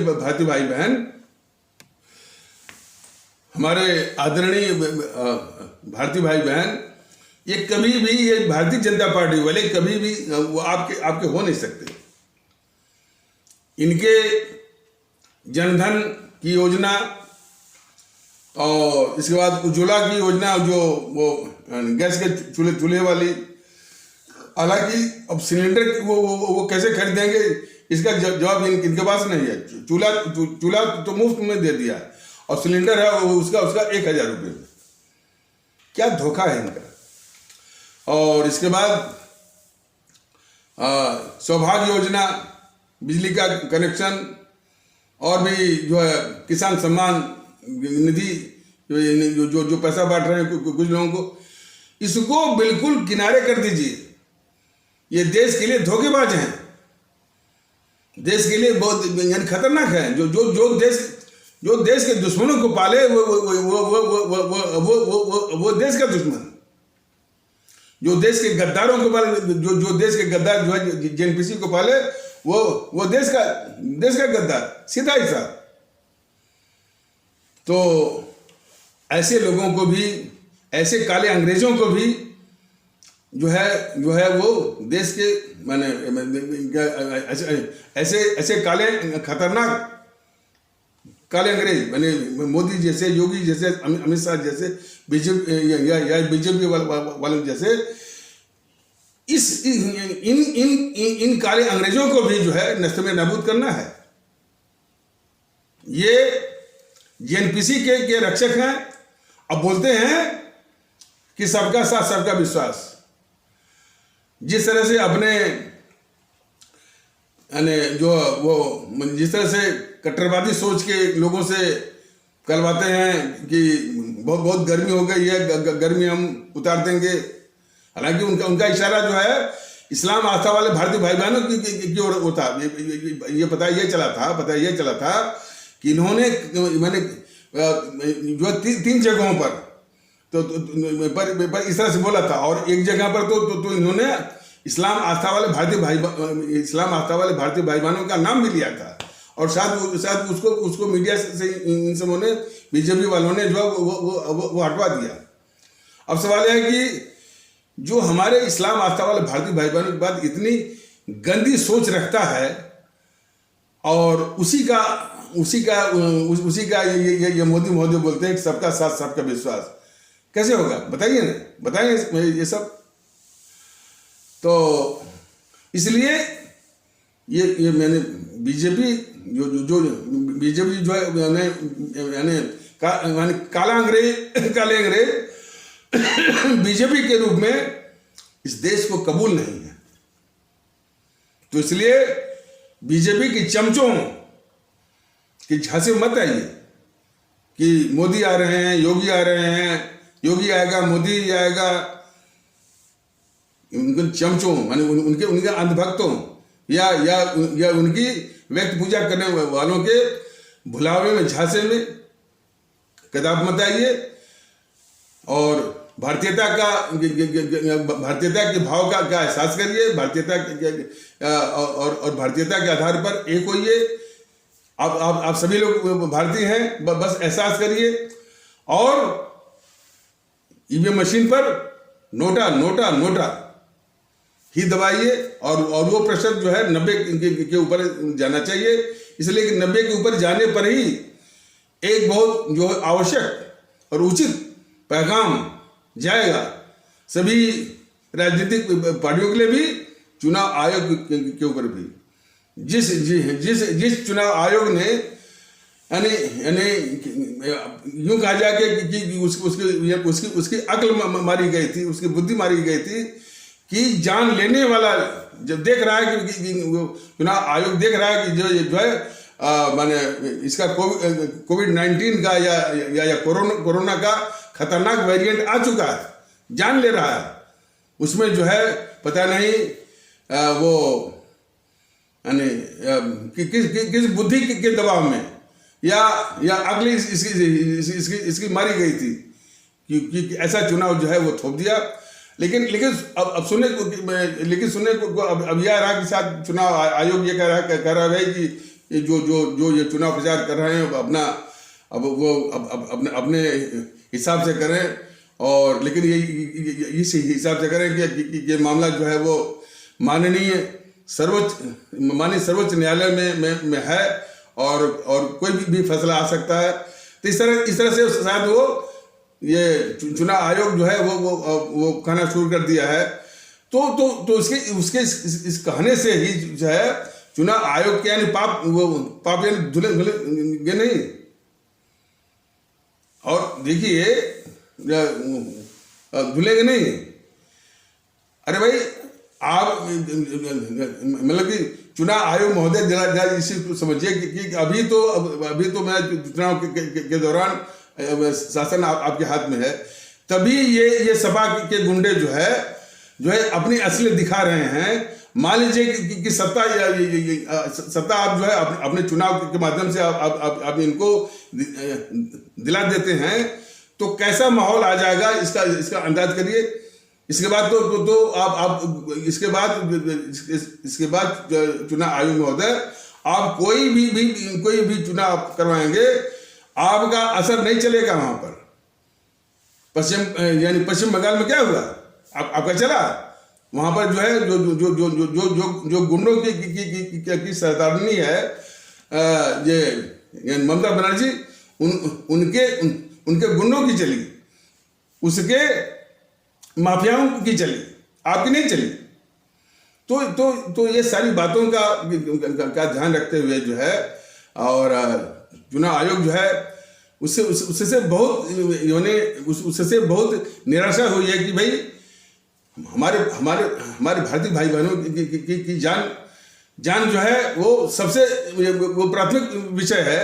भारतीय भाई बहन, ये कभी भी, ये भारतीय जनता पार्टी वाले कभी भी वो आपके हो नहीं सकते। इनके जनधन की योजना और इसके बाद उज्ज्वला की योजना, जो वो गैस के चूल्हे वाली, हालांकि अब सिलेंडर वो कैसे खरीदेंगे इसका जवाब इनके पास नहीं है। चूल्हा तो मुफ्त में दे दिया और सिलेंडर है उसका 1000 रुपये में। क्या धोखा है इनका। और इसके बाद सौभाग्य योजना, बिजली का कनेक्शन, और भी जो है किसान सम्मान निधि, जो पैसा बांट रहे हैं कुछ लोगों को, इसको बिल्कुल किनारे कर दीजिए। ये देश के लिए धोखेबाज हैं, देश के लिए बहुत यानी खतरनाक है। जो देश के दुश्मनों को पाले वो देश का दुश्मन, जो देश के गद्दारों को पाले, जो देश के गद्दार जो है जेएनपीसी को पाले, वो देश का गद्दार, सीधा ही साफ। तो ऐसे लोगों को भी, ऐसे काले अंग्रेजों को भी जो है वो देश के माने ऐसे काले खतरनाक काले अंग्रेज माने मोदी जैसे, योगी जैसे, अमित शाह जैसे, बीजेपी वाले जैसे, इन काले अंग्रेजों को भी जो है नष्ट में नाबूद करना है। ये जेएनपीसी के रक्षक हैं। अब बोलते हैं कि सबका साथ सबका विश्वास। जिस तरह से अपने जिस तरह से कट्टरवादी सोच के लोगों से करवाते हैं कि बहुत गर्मी हो गई है, गर्मी हम उतार देंगे। हालांकि उनका इशारा जो है इस्लाम आस्था वाले भारतीय भाई बहनों की ओर होता। ये पता ये चला था कि इन्होंने मैंने जो 3 जगहों पर इस तरह से बोला था, और एक जगह पर तो इन्होंने इस्लाम आस्था वाले भारतीय भाई बहनों का नाम भी लिया था, और शायद उसको मीडिया से इन सबों ने, बीजेपी वालों ने जो वो हटवा दिया। अब सवाल है कि जो हमारे इस्लाम आस्था वाले भारतीय भाई बहनों के बाद इतनी गंदी सोच रखता है, और उसी का ये मोदी महोदय बोलते हैं कि सबका साथ सबका विश्वास। कैसे होगा बताइए ना, बताएंगे ये सब। तो इसलिए ये मैंने बीजेपी जो है यानी काले अंग्रेज बीजेपी के रूप में इस देश को कबूल नहीं है। तो इसलिए बीजेपी के चमचों की झांसे मत आइए, कि मोदी आ रहे हैं, योगी आ रहे हैं, योगी आएगा, मोदी आएगा, उनके चमचों माने उनके अंधभक्तों या उनकी व्यक्ति पूजा करने वालों के भुलावे में, झांसे में कदाप मत आइए। और भारतीयता के भाव का एहसास करिए, भारतीयता और भारतीयता के आधार पर एक होइए। आप सभी लोग भारतीय हैं, बस एहसास करिए। और ईवीएम मशीन पर नोटा नोटा नोटा ही दबाइए। और वो प्रतिशत जो है 90 के ऊपर जाना चाहिए, इसलिए कि 90 के ऊपर जाने पर ही एक बहुत जो आवश्यक और उचित पैगाम जाएगा सभी राजनीतिक पार्टियों के लिए भी, चुनाव आयोग के ऊपर भी। जिस चुनाव आयोग ने यानी यूं कहा जाए कि उसकी अक्ल मारी गई थी, उसकी बुद्धि मारी गई थी कि जान लेने वाला जब देख रहा है कि चुनाव आयोग देख रहा है कि जो है माने इसका कोविड-19 का या कोरोना का खतरनाक वेरिएंट आ चुका है, जान ले रहा है, उसमें जो है पता नहीं वो यानी किस बुद्धि के दबाव में या अगली इसकी मारी गई थी कि ऐसा चुनाव जो है वो थोप दिया। लेकिन अब सुनने को अब यह रहा कि शायद चुनाव आयोग ये कह रहा है भाई कि जो ये चुनाव प्रचार कर रहे हैं अपने हिसाब से करें। और लेकिन ये इस हिसाब से करें कि ये मामला जो है वो माननीय सर्वोच्च न्यायालय में है और कोई भी फैसला आ सकता है। तो इस तरह से शायद वो ये चुनाव आयोग जो है वो कहना शुरू कर दिया है। तो उसके इस कहने से ही जो है चुनाव आयोग के यानी पाप यानी धुलेंगे नहीं। और देखिए धुलेंगे नहीं। अरे भाई आप मतलब कि चुनाव आयोग महोदय जरा इसी समझिए कि अभी तो मैं चुनाव के दौरान शासन आपके हाथ में है, तभी ये सपा के गुंडे जो है अपनी असलियत दिखा रहे हैं। मान लीजिए कि सत्ता आप जो है अपने चुनाव के माध्यम से आप इनको दिला देते हैं तो कैसा माहौल आ जाएगा इसका अंदाज करिए। इसके बाद तो आप इसके बाद चुनाव आयोग महोदय आप कोई भी चुनाव करवाएंगे, आपका असर नहीं चलेगा। वहां पर पश्चिम बंगाल में क्या हुआ, आपका चला। वहां पर जो है जो गुंडों की सरदारनी है ये ममता बनर्जी, उनके गुंडों की चली, उसके माफियाओं की चली, आपकी नहीं चली। तो ये सारी बातों का ध्यान रखते हुए जो है और चुनाव आयोग जो है उससे बहुत निराशा हुई है कि भाई हमारे भारतीय भाई बहनों की जान जो है वो वो प्राथमिक विषय है,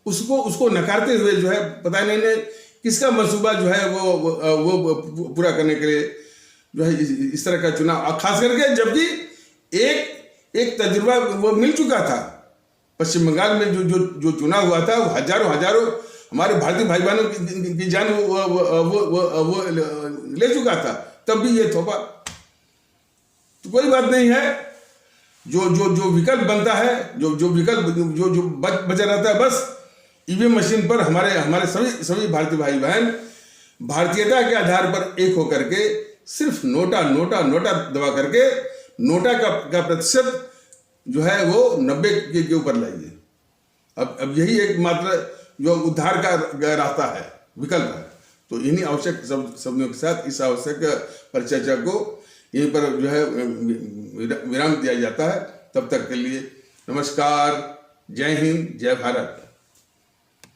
उसको नकारते हुए जो है पता नहीं किसका मंसूबा जो है वो पूरा करने के लिए जो है इस तरह का चुनाव, खास करके जबकि एक तजुर्बा वो मिल चुका था। पश्चिम बंगाल में जो चुनाव हुआ था वो हजारों हमारे भारतीय भाई बहनों की जान वो ले चुका था, तब भी ये थोपा। तो कोई बात नहीं है, जो विकल्प बनता है, जो विकल्प जो बचा रहता है, बस ईवीएम मशीन पर हमारे सभी भारतीय भाई बहन भारतीयता के आधार पर एक होकर के सिर्फ नोटा दबा करके नोटा का प्रतिशत जो है वो 90 के ऊपर लाइए। अब यही एक मात्र जो उद्धार का रास्ता है, विकल्प है। तो इन्हीं आवश्यक शब्दों के साथ इस आवश्यक परिचर्चा को यहीं पर जो है विराम दिया जाता है। तब तक के लिए नमस्कार, जय हिंद, जय भारत।